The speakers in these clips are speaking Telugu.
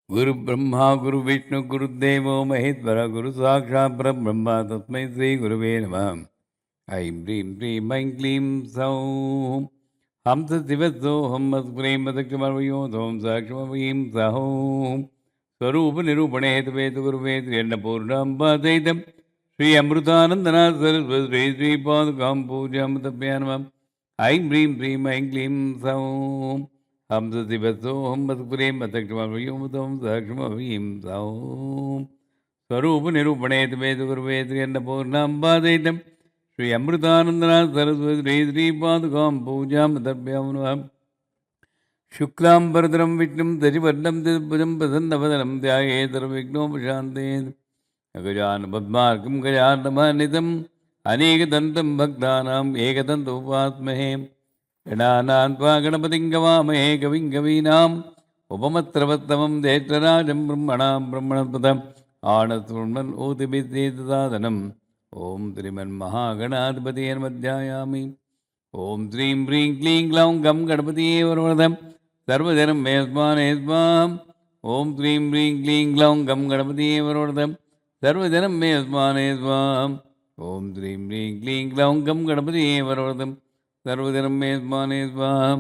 गुरु ब्रह्मा गुरु विष्णु गुरुदेवो महेश्वर गुरु साक्षात् परब्रह्म तस्मै श्री गुरुवे नमः। ऐं ह्रीं श्रीं ऐं क्लीं सौं हंस शिवसोऽहं स्क्रीं दक्षमवयोधों साक्षमवीं सहों स्वरूपनिरूपणे हेतुवेतु गुरुवे श्रीअन्नपूर्णाम्बासहितं श्री अमृतानन्दनाथ सरस्वती श्री श्रीपादुकां पूजां नमः। ऐं ह्रीं श्रीं ऐं क्लीं सौं हम दिवसोहम मधुपुरीं मतक्षमयोमुदं साक्षमवीं सौं स्वरूप निरूपणे वेद गुरुवेद अन्नपूर्णाम्बादयितं श्री अमृतानन्दनाथ सरस्वती श्रीपादुकां पूजां दर्भयामः। शुक्लां वरदं विष्णुं दशिवर्णं चतुर्भुजं प्रसन्नवदनं ध्यायेत् सर्वविघ्नोपशान्तयेत्। गजाननं पद्मार्कं गजाननमहानितं अनेकदन्तं भक्तानाम् एकदन्तमुपास्महे। गणानान्त्वा गणपतिं गवामहे कविं कवीनाम् उपमत्रवत्तमं ज्येष्ठराजं ब्रह्मणां ब्रह्मणस्पदम् आनशृण्वन् ओतिभिस्तेतसादनम्। ॐ श्रीमन्महागणाधिपतये नमः। ॐ श्रीं ह्रीं क्लीं ग्लौं गं गणपतये वरवरदं सर्वजनं मे स्वाहा स्वाहा। ॐ श्रीं ह्रीं क्लीं ग्लौं गं गणपतये वरवरदं सर्वजनं मे स्वाहा स्वाहा। ॐ श्रीं ह्रीं क्लीं ग्लौं गं गणपतये वरवरदं सर्वजनं मे स्वाहा स्वाहा।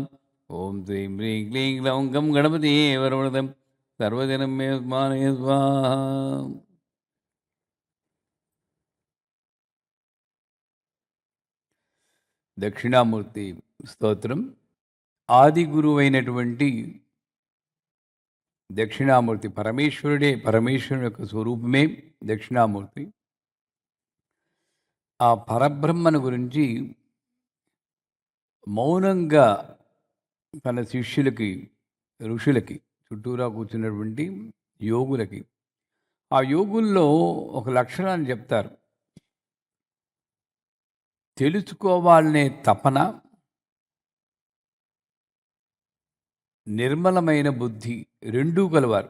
ॐ श्रीं ह्रीं क्लीं ग्लौं गं गणपतये वरवरदं सर्वजनं मे स्वाहा स्वाहा। దక్షిణామూర్తి స్తోత్రం. ఆది గురువైనటువంటి దక్షిణామూర్తి పరమేశ్వరుడే, పరమేశ్వరుని యొక్క స్వరూపమే దక్షిణామూర్తి. ఆ పరబ్రహ్మను గురించి మౌనంగా తన శిష్యులకి, ఋషులకి, చుట్టూరా కూర్చున్నటువంటి యోగులకి, ఆ యోగుల్లో ఒక లక్షణాన్ని చెప్తారు. తెలుసుకోవాలనే తపన, నిర్మలమైన బుద్ధి రెండూ కలవారు.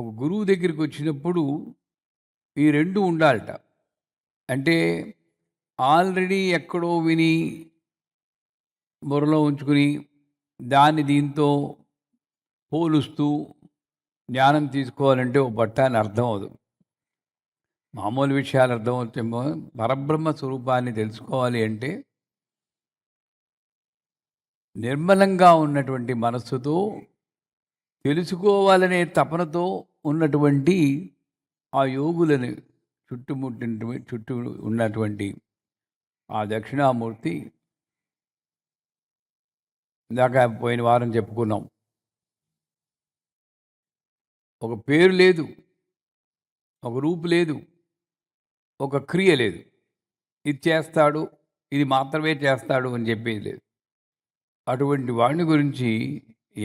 ఒక గురువు దగ్గరికి వచ్చినప్పుడు ఈ రెండు ఉండాలట. అంటే ఆల్రెడీ ఎక్కడో విని బుర్రలో ఉంచుకుని దాన్ని దీంతో పోలుస్తూ జ్ఞానం తీసుకోవాలంటే ఒక పట్టాన్ని అర్థం అవదు. మామూలు విషయాలు అర్థమవుతామో, పరబ్రహ్మ స్వరూపాన్ని తెలుసుకోవాలి అంటే నిర్మలంగా ఉన్నటువంటి మనస్సుతో, తెలుసుకోవాలనే తపనతో ఉన్నటువంటి ఆ యోగులను చుట్టూ ఉన్నటువంటి ఆ దక్షిణామూర్తి, ఇందాక పోయిన వారం చెప్పుకున్నాం, ఒక పేరు లేదు, ఒక రూపు లేదు, ఒక క్రియ లేదు. ఇది చేస్తాడు, ఇది మాత్రమే చేస్తాడు అని చెప్పేది లేదు. అటువంటి వాడిని గురించి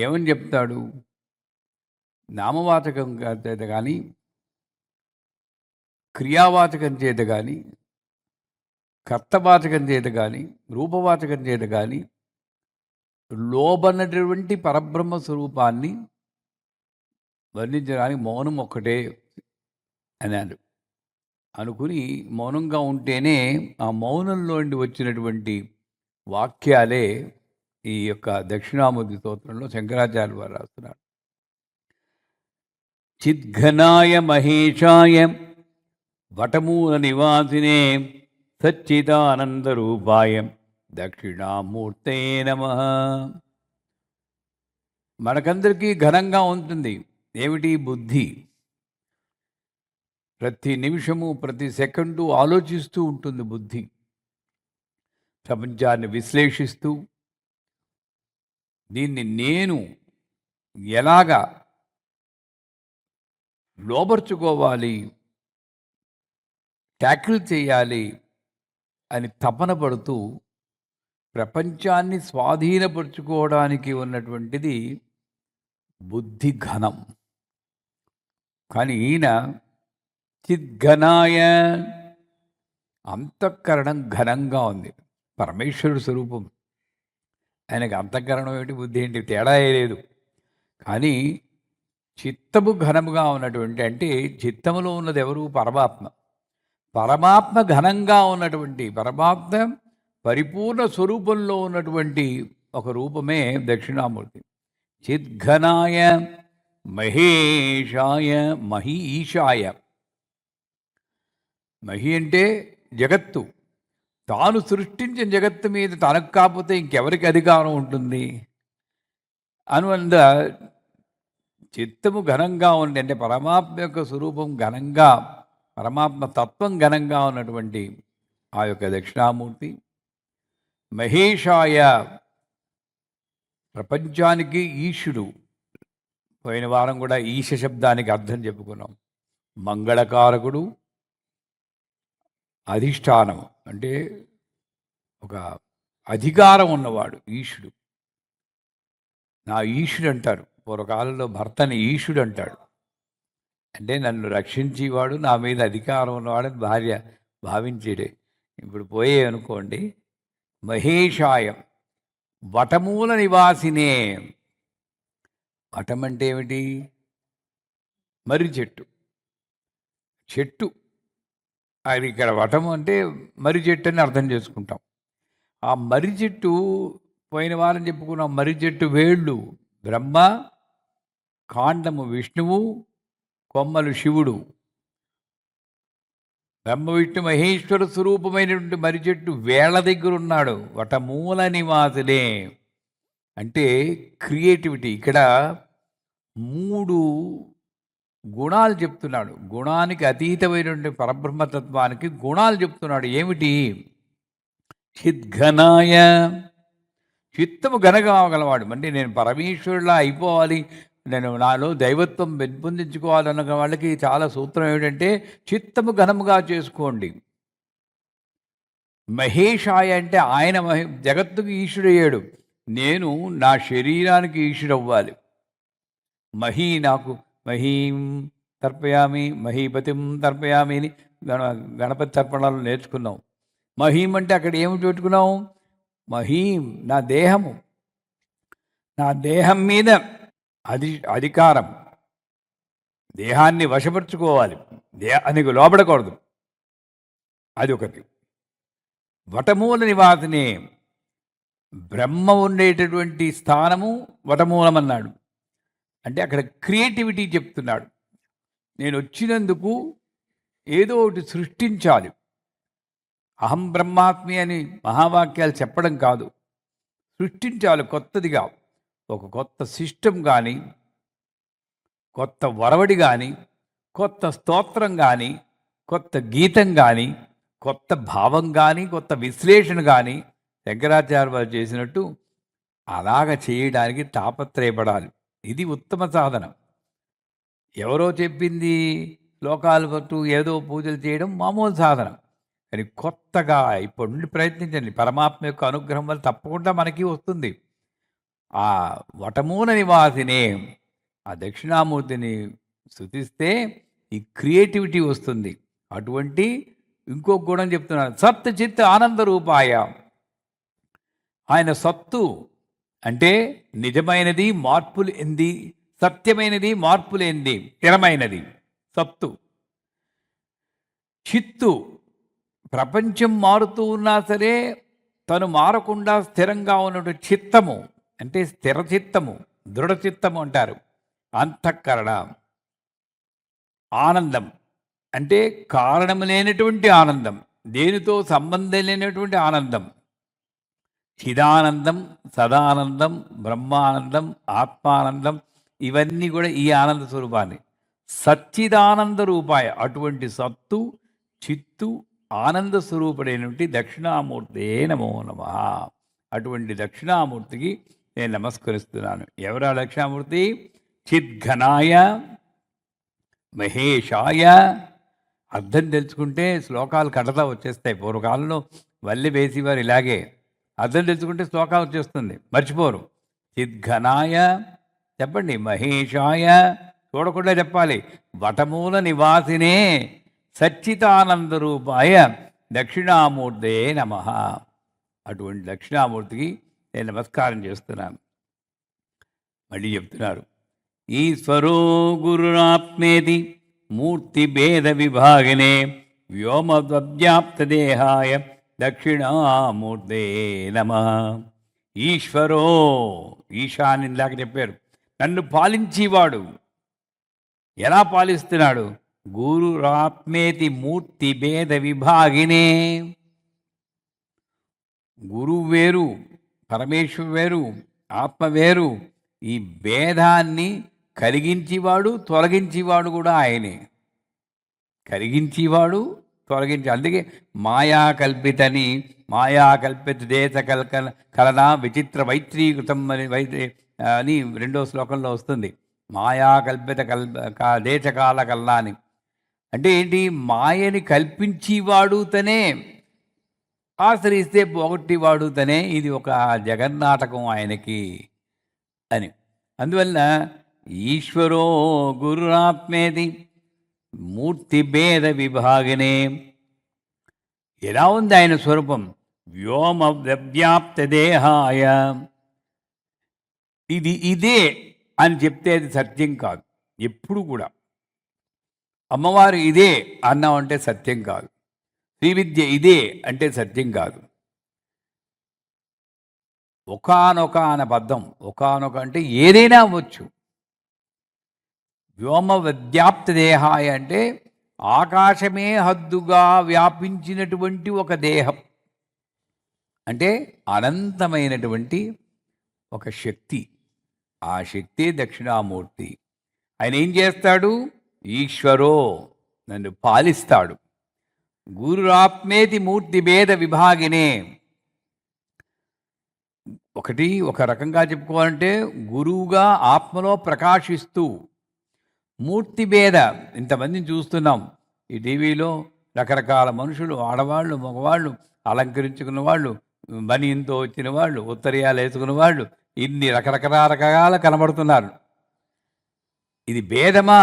ఏమని చెప్తాడు? నామవాచకం చేత కానీ, క్రియావాచకం చేత కానీ, కర్తవాచకం చేత కానీ, రూపవాచకం చేత కానీ లోబన్నటువంటి పరబ్రహ్మ స్వరూపాన్ని వర్ణించడానికి మౌనం ఒక్కటే అన్నాడు. అనుకుని మౌనంగా ఉంటేనే ఆ మౌనంలోండి వచ్చినటువంటి వాక్యాలే ఈ యొక్క దక్షిణామూర్తి స్తోత్రంలో శంకరాచార్య వారు రాస్తున్నారు. చిద్ఘనాయ మహేశాయ వటమూల నివాసినే సచ్చిదానందరూపాయ దక్షిణామూర్తే నమః. మనకందరికీ ఘనంగా ఉంటుంది. ఏమిటి? బుద్ధి. ప్రతి నిమిషము, ప్రతి సెకండు ఆలోచిస్తూ ఉంటుంది బుద్ధి. ప్రపంచాన్ని విశ్లేషిస్తూ దీన్ని నేను ఎలాగా లోబర్చుకోవాలి, ట్యాకిల్ చేయాలి అని తపన పడుతూ ప్రపంచాన్ని స్వాధీనపరుచుకోవడానికి ఉన్నటువంటిది బుద్ధి ఘనం. కానీ ఈయన చిద్ఘనాయ, అంతఃకరణం ఘనంగా ఉంది. పరమేశ్వరుడు స్వరూపం, ఆయనకి అంతఃకరణం ఏంటి, బుద్ధి ఏంటి, తేడా లేదు. కానీ చిత్తము ఘనముగా ఉన్నటువంటి, అంటే చిత్తములో ఉన్నది ఎవరు? పరమాత్మ. పరమాత్మ ఘనంగా ఉన్నటువంటి, పరమాత్మ పరిపూర్ణ స్వరూపంలో ఉన్నటువంటి ఒక రూపమే దక్షిణామూర్తి. చిద్ఘనాయ మహేశాయ, మహి ఈశాయ. మహి అంటే జగత్తు. తాను సృష్టించిన జగత్తు మీద తనకు కాకపోతే ఇంకెవరికి అధికారం ఉంటుంది అనువంద చిత్తము ఘనంగా ఉంది. అంటే పరమాత్మ యొక్క స్వరూపం ఘనంగా, పరమాత్మ తత్వం ఘనంగా ఉన్నటువంటి ఆ యొక్క దక్షిణామూర్తి మహేశాయ, ప్రపంచానికి ఈశుడు. పోయిన వారం కూడా ఈశ శబ్దానికి అర్థం చెప్పుకున్నాం. మంగళకారకుడు, అధిష్టానం అంటే ఒక అధికారం ఉన్నవాడు ఈశుడు. నా ఈశుడు అంటారు. పూర్వకాలంలో భర్తని ఈశుడు అంటాడు. అంటే నన్ను రక్షించేవాడు, నా మీద అధికారం ఉన్నవాడని భార్య భావించేడే. ఇప్పుడు పోయే అనుకోండి. మహేశాయం, వటమూల నివాసినే. వటం అంటే ఏమిటి? మర్రి చెట్టు. చెట్టు అది ఇక్కడ వటం అంటే మర్రి చెట్టు అని అర్థం చేసుకుంటాం. ఆ మర్రి చెట్టు పోయిన వారం చెప్పుకున్నాం. మర్రి చెట్టు వేళ్ళు బ్రహ్మ, కాండము విష్ణువు, కొమ్మలు శివుడు. బ్రహ్మ విష్ణు మహేశ్వర స్వరూపమైనటువంటి మర్రి చెట్టు వేళ్ల దగ్గర ఉన్నాడు. వటమూల నివాసులే అంటే క్రియేటివిటీ. ఇక్కడ 3 గుణాలు చెప్తున్నాడు. గుణానికి అతీతమైనటువంటి పరబ్రహ్మతత్వానికి గుణాలు చెప్తున్నాడు. ఏమిటి? చిద్ఘనాయ, చిత్తము ఘనకాగలవాడు. అంటే నేను పరమేశ్వరులా అయిపోవాలి, నేను నాలో దైవత్వం పెంపొందించుకోవాలన్న వాళ్ళకి చాలా సూత్రం ఏమిటంటే చిత్తము ఘనముగా చేసుకోండి. మహేశాయ అంటే ఆయన జగత్తుకు ఈశ్వరయ్యాడు. నేను నా శరీరానికి ఈశ్వరవ్వాలి. మహీ నాకు మహీం తర్పయామి, మహీపతిం తర్పయామి అని గణపతి తర్పణాలు నేర్చుకున్నాం. మహీం అంటే అక్కడ ఏమిటి పెట్టుకున్నాం? మహీం నా దేహము, నా దేహం మీద అధికారం. దేహాన్ని వశపరుచుకోవాలి, దేహానికి లోబడకూడదు. అది ఒకటి. వటమూల నివాసనే, బ్రహ్మ ఉండేటటువంటి స్థానము వటమూలం అన్నాడు. అంటే అక్కడ క్రియేటివిటీ చెప్తున్నాడు. నేను వచ్చినందుకు ఏదో ఒకటి సృష్టించాలి. అహం బ్రహ్మాత్మి అని మహావాక్యాలు చెప్పడం కాదు, సృష్టించాలి కొత్తదిగా. ఒక కొత్త సిస్టమ్ కానీ, కొత్త వరవడి కానీ, కొత్త స్తోత్రం కానీ, కొత్త గీతం కానీ, కొత్త భావం కానీ, కొత్త విశ్లేషణ కానీ శంకరాచార్య వారు చేసినట్టు అలాగ చేయడానికి తాపత్రయపడాలి. ఇది ఉత్తమ సాధన. ఎవరో చెప్పింది శ్లోకాలు పట్టు ఏదో పూజలు చేయడం మామూలు సాధన. కానీ కొత్తగా ఇప్పటి నుండి ప్రయత్నించండి. పరమాత్మ యొక్క అనుగ్రహం వల్ల తప్పకుండా మనకి వస్తుంది. ఆ వటమూల నివాసినే, ఆ దక్షిణామూర్తిని స్తుతిస్తే ఈ క్రియేటివిటీ వస్తుంది. అటువంటి ఇంకొక గుణం చెప్తున్నాను. సత్ చిత్ ఆనంద రూపాయ. ఆయన సత్తు అంటే నిజమైనది, మార్పులు ఎంది, సత్యమైనది, మార్పులేంది, స్థిరమైనది సత్తు. చిత్తు, ప్రపంచం మారుతూ ఉన్నా సరే తను మారకుండా స్థిరంగా ఉన్నటువంటి చిత్తము అంటే స్థిర చిత్తము, దృఢ చిత్తము అంటారు. అంతఃకరణ. ఆనందం అంటే కారణం లేనటువంటి ఆనందం, దేనితో సంబంధం లేనటువంటి ఆనందం. చిదానందం, సదానందం, బ్రహ్మానందం, ఆత్మానందం, ఇవన్నీ కూడా ఈ ఆనంద స్వరూపాన్ని. సచ్చిదానంద రూపాయ, అటువంటి సత్తు చిత్తు ఆనంద స్వరూపుడైనటువంటి దక్షిణామూర్తే నమో నమః. అటువంటి దక్షిణామూర్తికి నేను నమస్కరిస్తున్నాను. ఎవరా దక్షిణామూర్తి? చిద్ఘనాయ మహేశాయ. అర్థం తెలుసుకుంటే శ్లోకాలు కడతా వచ్చేస్తాయి. పూర్వకాలంలో వల్లి వేసేవారు ఇలాగే. అర్థం తెలుసుకుంటే శ్లోకాలు వచ్చేస్తుంది, మర్చిపోరు. చిద్ఘనాయ చెప్పండి, మహేశాయ చూడకుండా చెప్పాలి. వటమూల నివాసినే సచ్చితానంద రూపాయ దక్షిణామూర్తే నమః. అటువంటి దక్షిణామూర్తికి నేను నమస్కారం చేస్తున్నాను. మళ్ళీ చెప్తున్నారు. ఈశ్వరో గురురాత్మేతి మూర్తి భేద విభాగినే వ్యోమవ్యాప్త దేహాయ దక్షిణామూర్తే నమః. ఈశ్వరో, ఈశాని ఇందాక చెప్పారు, నన్ను పాలించేవాడు. ఎలా పాలిస్తున్నాడు? గురురాత్మేతి మూర్తి భేద విభాగినే. గురువు వేరు, పరమేశ్వరు వేరు, ఆత్మ వేరు. ఈ భేదాన్ని కలిగించేవాడు, తొలగించేవాడు కూడా ఆయనే. కలిగించేవాడు, తొలగించి, అందుకే మాయాకల్పితని, మాయాకల్పిత దేశ కలనా విచిత్ర వైత్రీకృతం అని రెండో శ్లోకంలో వస్తుంది. మాయాకల్పిత దేశకాల కలనా అని అంటే ఏంటి? మాయని కల్పించేవాడు తనే, ఆశ్రయిస్తే పోగొట్టేవాడు తనే. ఇది ఒక జగన్నాటకం ఆయనకి అని. అందువల్ల ఈశ్వరో గురురాత్మేది మూర్తి భేద విభాగనే. ఎలా ఉంది ఆయన స్వరూపం? వ్యోమ వ్యాప్త దేహాయ. ఇదే అని చెప్తే అది సత్యం కాదు. ఎప్పుడు కూడా అమ్మవారు ఇదే అన్నామంటే సత్యం కాదు. శ్రీవిద్య ఇదే అంటే సత్యం కాదు. ఒకానొక అనే పద్దం, ఒకానొక అంటే ఏదైనా అవ్వచ్చు. వ్యోమ విద్యాప్త దేహాయ అంటే ఆకాశమే హద్దుగా వ్యాపించినటువంటి ఒక దేహం, అంటే అనంతమైనటువంటి ఒక శక్తి. ఆ శక్తి దక్షిణామూర్తి. ఆయన ఏం చేస్తాడు? ఈశ్వరో, నన్ను పాలిస్తాడు. గురురాత్మేతి మూర్తి భేద విభాగినే. ఒక రకంగా చెప్పుకోవాలంటే గురువుగా ఆత్మలో ప్రకాశిస్తూ, మూర్తి భేద, ఇంతమందిని చూస్తున్నాం ఈ టీవీలో. రకరకాల మనుషులు, ఆడవాళ్ళు, మగవాళ్ళు, అలంకరించుకున్న వాళ్ళు, బనీన్తో వచ్చిన వాళ్ళు, ఉత్తరీయాలు వేసుకున్న వాళ్ళు, ఇన్ని రకరకాల కనబడుతున్నారు. ఇది భేదమా?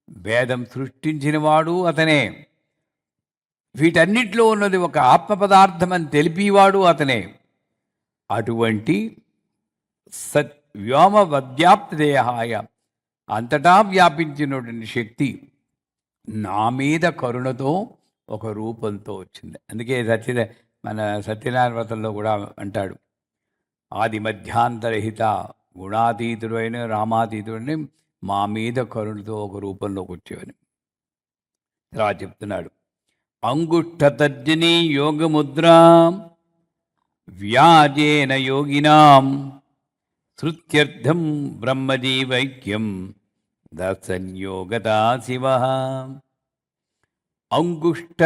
భేదం సృష్టించినవాడు అతనే. వీటన్నిటిలో ఉన్నది ఒక ఆత్మ పదార్థం అని తెలిపివాడు అతనే. అటువంటి వ్యోమ వద్యాప్త దేహాయ, అంతటా వ్యాపించినటువంటి శక్తి నా మీద కరుణతో ఒక రూపంతో వచ్చింది. అందుకే మన సత్యనారాయణ వ్రతంలో కూడా అంటాడు, ఆది మధ్యాంతరహిత గుణాతీతుడైన రామాతీతుడని మా మీద కరుణతో ఒక రూపంలోకి వచ్చేవని ఇలా చెప్తున్నాడు. అంగుష్ఠతర్జనీ యోగముద్రా వ్యాజేన యోగినాం శృత్యర్థం బ్రహ్మజీవైక్యం దర్శన్యోగతా శివ. అంగుష్ట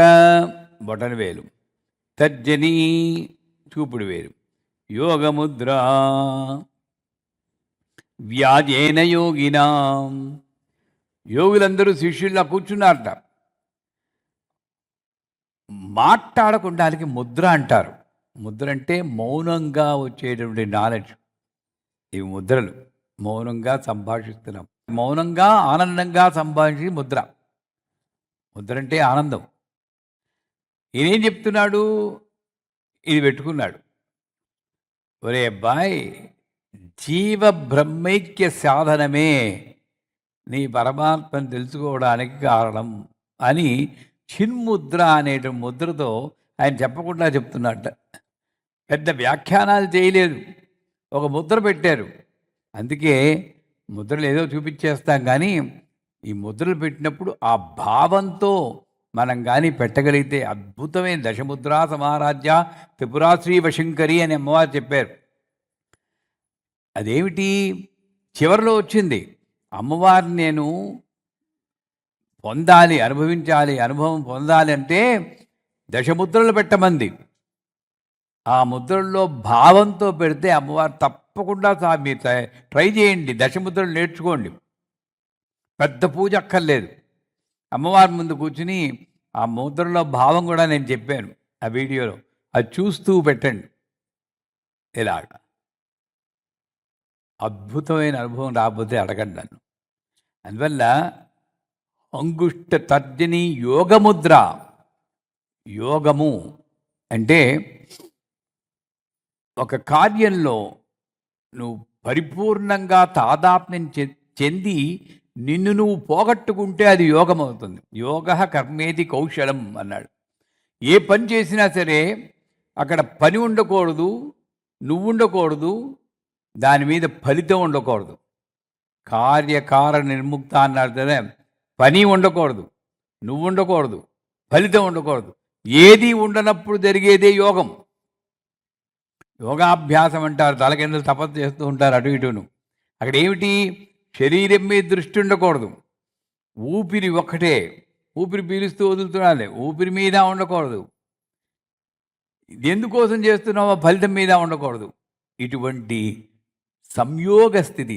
బొటన వేలు, తర్జనీ చూపుడు వేలు, యోగముద్ర వ్యాజేన యోగినాం. యోగులందరూ శిష్యుల్లా కూర్చున్నారట. మాట్లాడకుండానికి ముద్ర అంటారు. ముద్ర అంటే మౌనంగా వచ్చేటువంటి నాలెడ్జ్. ఇవి ముద్రలు. మౌనంగా సంభాషిస్తున్నాం, మౌనంగా ఆనందంగా సంభాషించి ముద్ర. ముద్ర అంటే ఆనందం. ఈయనేం చెప్తున్నాడు? ఇది పెట్టుకున్నాడు. ఒరే అబ్బాయి, జీవ బ్రహ్మైక్య సాధనమే నీ పరమాత్మను తెలుసుకోవడానికి కారణం అని చిన్ముద్ర అనేట ముద్రతో ఆయన చెప్పకుండా చెప్తున్నట్ట. పెద్ద వ్యాఖ్యానాలు చేయలేదు, ఒక ముద్ర పెట్టారు. అందుకే ముద్రలు ఏదో చూపించేస్తాం, కానీ ఈ ముద్రలు పెట్టినప్పుడు ఆ భావంతో మనం కానీ పెట్టగలిగితే అద్భుతమైన దశముద్రా సమారాధ్య త్రిపురా శ్రీ వశంకరి అని అమ్మవారు చెప్పారు. అదేమిటి? చివరిలో వచ్చింది. అమ్మవారిని నేను పొందాలి, అనుభవించాలి, అనుభవం పొందాలి అంటే దశముద్రలు పెట్టమంది. ఆ ముద్రల్లో భావంతో పెడితే అమ్మవారు తప్పకుండా మీరు ట్రై చేయండి, దశముద్రలు నేర్చుకోండి. పెద్ద పూజ అక్కర్లేదు. అమ్మవారి ముందు కూర్చుని ఆ ముద్రలో భావం కూడా నేను చెప్పాను ఆ వీడియోలో, అది చూస్తూ పెట్టండి. ఇలాగ అద్భుతమైన అనుభవం రాకపోతే అడగండి నన్ను. అందువల్ల అంగుష్ట తర్జని యోగముద్ర. యోగము అంటే ఒక కార్యంలో నువ్వు పరిపూర్ణంగా తాదాత్మ్యం చెంది నిన్ను నువ్వు పోగొట్టుకుంటే అది యోగం అవుతుంది. యోగ కర్మేది కౌశలం అన్నాడు. ఏ పని చేసినా సరే అక్కడ పని ఉండకూడదు, నువ్వు ఉండకూడదు, దాని మీద ఫలితం ఉండకూడదు. కార్యకారణ నిర్ముక్త అన్నారు కదా, పని ఉండకూడదు, నువ్వు ఉండకూడదు, ఫలితం ఉండకూడదు, ఏది ఉండనప్పుడు జరిగేదే యోగం. యోగాభ్యాసం అంటారు, తల కింద తపస్సు చేస్తూ ఉంటారు అటు ఇటును. అక్కడ ఏమిటి? శరీరం మీద దృష్టి ఉండకూడదు, ఊపిరి ఒక్కటే, ఊపిరి పీలుస్తూ వదులుతున్నాలే, ఊపిరి మీద ఉండకూడదు, ఎందుకోసం చేస్తున్నావో ఫలితం మీద ఉండకూడదు. ఇటువంటి సంయోగ స్థితి,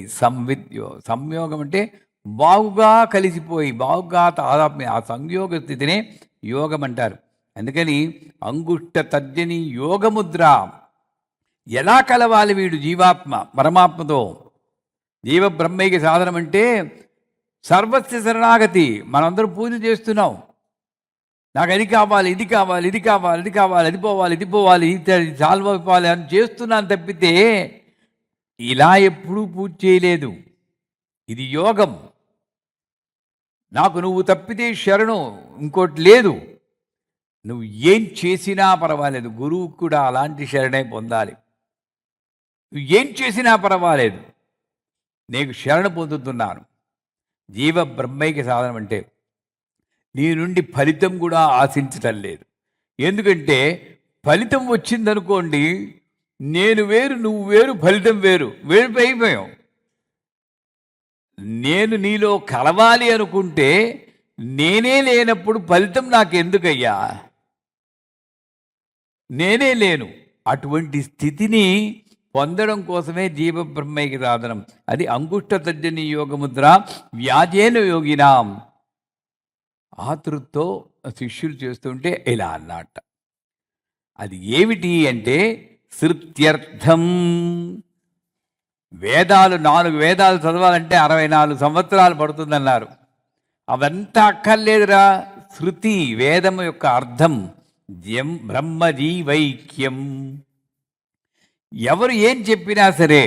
సంయోగం అంటే బాగుగా కలిసిపోయి బాగుగా తాదాత్మ్యం, ఆ సంయోగ స్థితినే యోగం అంటారు. అందుకని అంగుష్ట తర్జని యోగముద్ర. ఎలా కలవాలి వీడు జీవాత్మ పరమాత్మతో? జీవ బ్రహ్మైక సాధనం అంటే సర్వస్య శరణాగతి. మనందరం పూజ చేస్తున్నాం, నాకు అది కావాలి, ఇది కావాలి, ఇది కావాలి, ఇది కావాలి, అది పోవాలి, ఇది పోవాలి, ఇది సాల్వ్ అయిపోవాలి అని చేస్తున్నాను తప్పితే ఇలా ఎప్పుడూ పూజ చేయలేదు. ఇది యోగం. నాకు నువ్వు తప్పితే శరణు ఇంకోటి లేదు. నువ్వు ఏం చేసినా పర్వాలేదు, గురువు కూడా అలాంటి శరణే పొందాలి. నువ్వు ఏం చేసినా పర్వాలేదు, నీకు శరణ పొందుతున్నాను. జీవ బ్రహ్మైక సాధనం అంటే నీ నుండి ఫలితం కూడా ఆశించటం లేదు. ఎందుకంటే ఫలితం వచ్చిందనుకోండి, నేను వేరు, నువ్వు వేరు, ఫలితం వేరు, అయిపోయాం. నేను నీలో కలవాలి అనుకుంటే నేనే లేనప్పుడు ఫలితం నాకెందుకయ్యా? నేనే లేను. అటువంటి స్థితిని పొందడం కోసమే జీవ బ్రహ్మైక సాధనం. అది అంగుష్ట తర్జని యోగముద్ర వ్యాజేన యోగినాం. ఆతృతో శిష్యులు చేస్తుంటే ఇలా అన్నట్ట. అది ఏమిటి అంటే శృత్యర్థం. వేదాలు 4 వేదాలు చదవాలంటే 64 సంవత్సరాలు పడుతుందన్నారు. అవంతా అక్కర్లేదురా. శృతి వేదము యొక్క అర్థం బ్రహ్మజీవైక్యం. ఎవరు ఏం చెప్పినా సరే,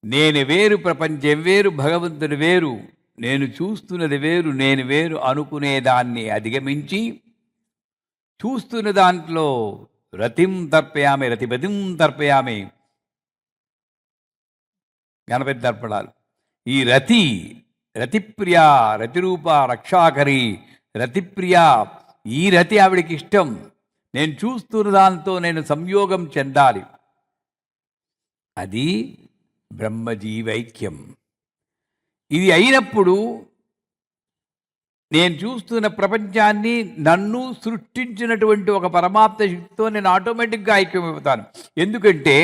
నేను వేరు, ప్రపంచం వేరు, భగవంతుడు వేరు, నేను చూస్తున్నది వేరు, నేను వేరు అనుకునేదాన్ని అధిగమించి చూస్తున్న దాంట్లో రతిం తర్పయామి, రతిపతిం తర్పయామి. గణపతి తర్పణాలు. ఈ రతిప్రియ, రతిరూప రక్షాకరి, రతిప్రియ, ఈ రతి ఆవిడికి ఇష్టం. నేను చూస్తున్న దాంతో నేను సంయోగం చెందాలి. అది బ్రహ్మజీవైక్యం. ఇది అయినప్పుడు నేను చూస్తున్న ప్రపంచాన్ని నన్ను సృష్టించినటువంటి ఒక పరమాత్మ శక్తితో నేను ఆటోమేటిక్గా ఐక్యమైపోతాను. ఎందుకంటే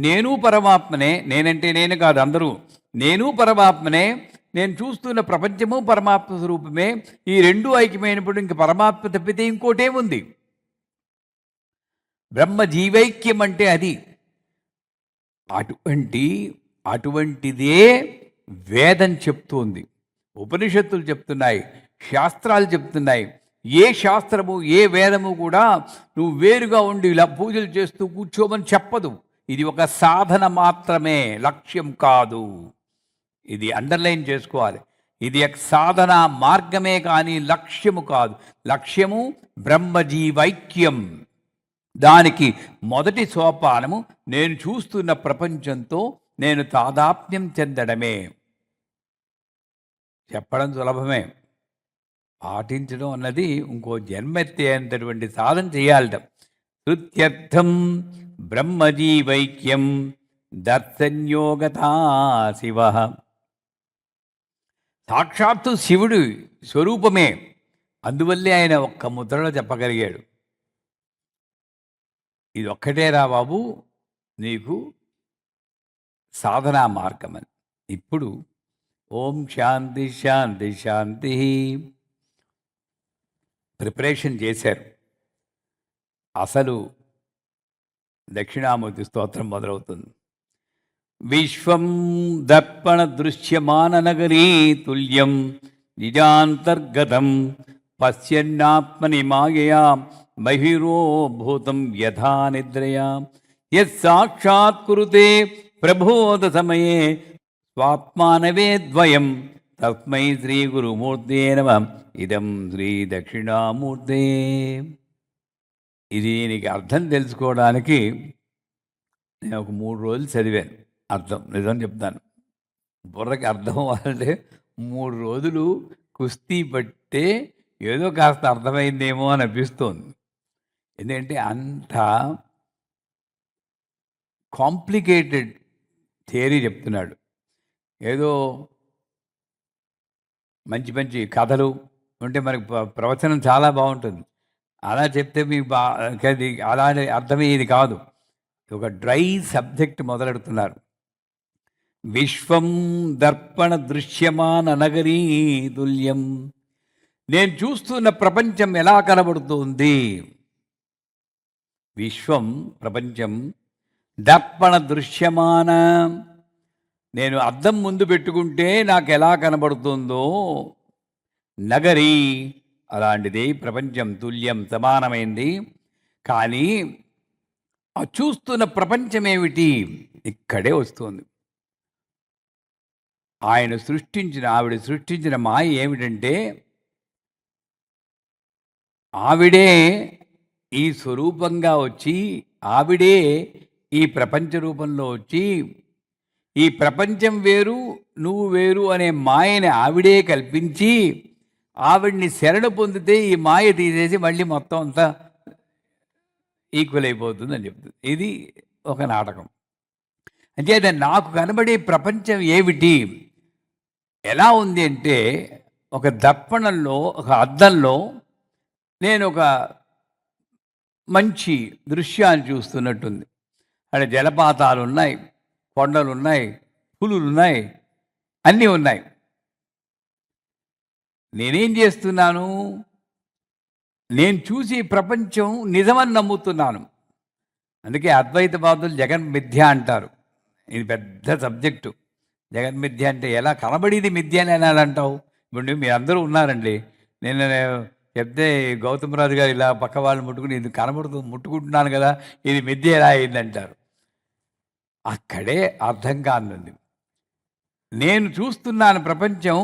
నేను పరమాత్మనే, నేనంటే నేను కాదు అందరూ, నేను పరమాత్మనే, నేను చూస్తున్న ప్రపంచము పరమాత్మ స్వరూపమే. ఈ రెండు ఐక్యమైనప్పుడు ఇంక పరమాత్మ తప్పితే ఇంకోటేముంది? బ్రహ్మజీవైక్యం అంటే అది. అటువంటిదే వేదం చెప్తోంది, ఉపనిషత్తులు చెప్తున్నాయి, శాస్త్రాలు చెప్తున్నాయి. ఏ శాస్త్రము ఏ వేదము కూడా నువ్వు వేరుగా ఉండి ఇలా పూజలు చేస్తూ కూర్చోమని చెప్పదు. ఇది ఒక సాధన మాత్రమే, లక్ష్యం కాదు. ఇది అండర్లైన్ చేసుకోవాలి. ఇది ఒక సాధన మార్గమే కానీ లక్ష్యము కాదు. లక్ష్యము బ్రహ్మజీవైక్యం. దానికి మొదటి సోపానము నేను చూస్తున్న ప్రపంచంతో నేను తాదాత్మ్యం చెందడమే. చెప్పడం సులభమే, పాటించడం అన్నది ఇంకో జన్మెత్తేంతటువంటి సాధన చేయాలట. శృత్యర్థం బ్రహ్మజీవైక్యం దర్శన్యోగతా శివ. సాక్షాత్తు శివుడు స్వరూపమే. అందువల్లే ఆయన ఒక్క ముద్రలో చెప్పగలిగాడు, ఇది ఒక్కటేరా బాబు నీకు సాధనా మార్గం అని. ఇప్పుడు ఓం శాంతి శాంతి శాంతి ప్రిపరేషన్ చేశారు. అసలు దక్షిణామూర్తి స్తోత్రం మొదలవుతుంది. విశ్వం దర్పణ దృశ్యమాన నగరీ తుల్యం నిజాంతర్గతం పశ్యన్నాత్మని మాయయా బహిరోభూతం యథా నిద్రయా యత్సాక్షాత్కురుతే ప్రబోధ సమయే స్వాత్మానవే ద్వయం తస్మై శ్రీ గురుమూర్తే నమః. ఇదం శ్రీ దక్షిణామూర్తే. ఇది నీకు అర్థం తెలుసుకోవడానికి నేను ఒక 3 రోజులు చదివాను. అర్థం నిజం చెప్తాను, బుర్రకి అర్థం అవ్వాలంటే 3 రోజులు కుస్తీ పట్టే ఏదో కాస్త అర్థమైందేమో అని అనిపిస్తోంది. ఎందుకంటే అంత కాంప్లికేటెడ్ థియరీ చెప్తున్నాడు. ఏదో మంచి మంచి కథలు ఉంటే మనకి ప్రవచనం చాలా బాగుంటుంది. అలా చెప్తే మీకు అది అలానే అర్థమయ్యేది కాదు. ఒక డ్రై సబ్జెక్ట్ మొదలెడుతున్నారు. విశ్వం దర్పణ దృశ్యమాన నగరీ తుల్యం. నేను చూస్తున్న ప్రపంచం ఎలా కనబడుతుంది? విశ్వం ప్రపంచం దర్పణ దృశ్యమాన, నేను అద్దం ముందు పెట్టుకుంటే నాకు ఎలా కనబడుతుందో, నగరీ అలాంటిది ప్రపంచం, తుల్యం సమానమైంది. కానీ ఆ చూస్తున్న ప్రపంచం ఏమిటి? ఇక్కడే వస్తుంది. ఆవిడ సృష్టించిన మాయ ఏమిటంటే, ఆవిడే ఈ స్వరూపంగా వచ్చి, ఆవిడే ఈ ప్రపంచ రూపంలో వచ్చి, ఈ ప్రపంచం వేరు నువ్వు వేరు అనే మాయని ఆవిడే కల్పించి, ఆవిడ్ని శరణ పొందితే ఈ మాయ తీసేసి మళ్ళీ మొత్తం అంతా ఈక్వల్ అయిపోతుందని చెప్తుంది. ఇది ఒక నాటకం. అంటే నాకు కనబడే ప్రపంచం ఏమిటి, ఎలా ఉంది అంటే, ఒక దర్పణంలో, ఒక అద్దంలో నేను ఒక మంచి దృశ్యాన్ని చూస్తున్నట్టుంది. అంటే జలపాతాలు ఉన్నాయి, కొండలు ఉన్నాయి, పులులు ఉన్నాయి, అన్నీ ఉన్నాయి. నేనేం చేస్తున్నాను? నేను చూసి ప్రపంచం నిజమని నమ్ముతున్నాను. అందుకే అద్వైతవాదులు జగన్మిథ్య అంటారు. ఇది పెద్ద సబ్జెక్టు. జగన్మిథ్య అంటే ఎలా కనబడేది మిథ్య అని ఎలా అంటావు? ఇప్పుడు మీరు అందరూ ఉన్నారండి. నేను చెప్తే గౌతమరాజు గారు ఇలా పక్క వాళ్ళు ముట్టుకుని ఇది ముట్టుకుంటున్నాను కదా, ఇది మిథ్య ఎలా అయిందంటారు. అక్కడే అర్థం కానుంది. నేను చూస్తున్నాను ప్రపంచం,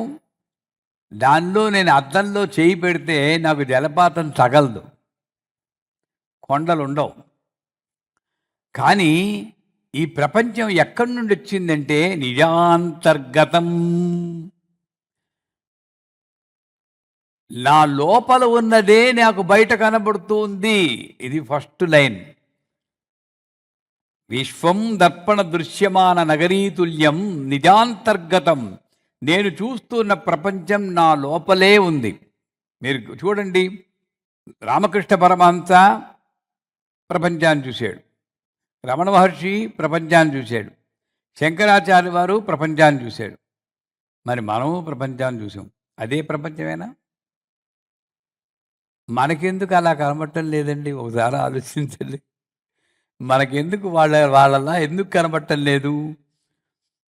దానిలో నేను అద్దంలో చేయి పెడితే నాకు జలపాతం తగలదు, కొండలు ఉండవు. కానీ ఈ ప్రపంచం ఎక్కడి నుండి వచ్చిందంటే నిజాంతర్గతం. నా లోపల ఉన్నదే నాకు బయట కనబడుతుంది. ఇది ఫస్ట్ లైన్. విశ్వం దర్పణ దృశ్యమాన నగరీతుల్యం నిజాంతర్గతం. నేను చూస్తున్న ప్రపంచం నా లోపలే ఉంది. మీరు చూడండి, రామకృష్ణ పరమహంస ప్రపంచాన్ని చూశాడు, రమణ మహర్షి ప్రపంచాన్ని చూశాడు, శంకరాచార్య వారు ప్రపంచాన్ని చూశాడు. మరి మనము ప్రపంచాన్ని చూసాం. అదే ప్రపంచమేనా? మనకెందుకు అలా కనబడటం లేదండి? ఒకసారి ఆలోచించండి. మనకెందుకు వాళ్ళలా ఎందుకు కనబడటం లేదు?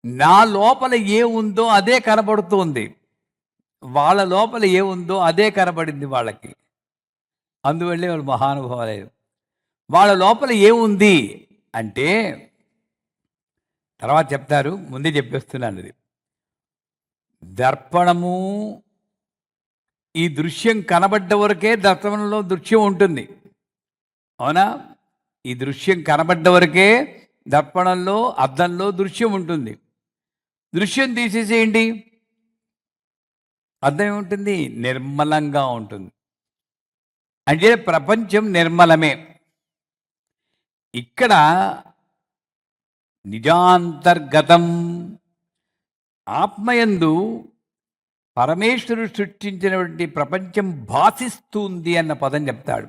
నా లోపల ఏముందో అదే కనబడుతోంది, వాళ్ళ లోపల ఏముందో అదే కనబడింది వాళ్ళకి. అందువల్లే వాళ్ళు మహానుభావులేదు. వాళ్ళ లోపల ఏముంది అంటే తర్వాత చెప్తారు, ముందే చెప్పేస్తున్నాను. ఇది దర్పణము, ఈ దృశ్యం కనబడ్డ వరకే దర్పణంలో దృశ్యం ఉంటుంది, అవునా? ఈ దృశ్యం కనబడ్డ వరకే దర్పణంలో, అద్దంలో దృశ్యం ఉంటుంది. దృశ్యం తీసేసేయండి, అద్దం ఏముంటుంది? నిర్మలంగా ఉంటుంది. అంటే ప్రపంచం నిర్మలమే. ఇక్కడ నిజాంతర్గతం, ఆత్మయందు పరమేశ్వరుడు సృష్టించినటువంటి ప్రపంచం భాసిస్తుంది అన్న పదం చెప్తాడు.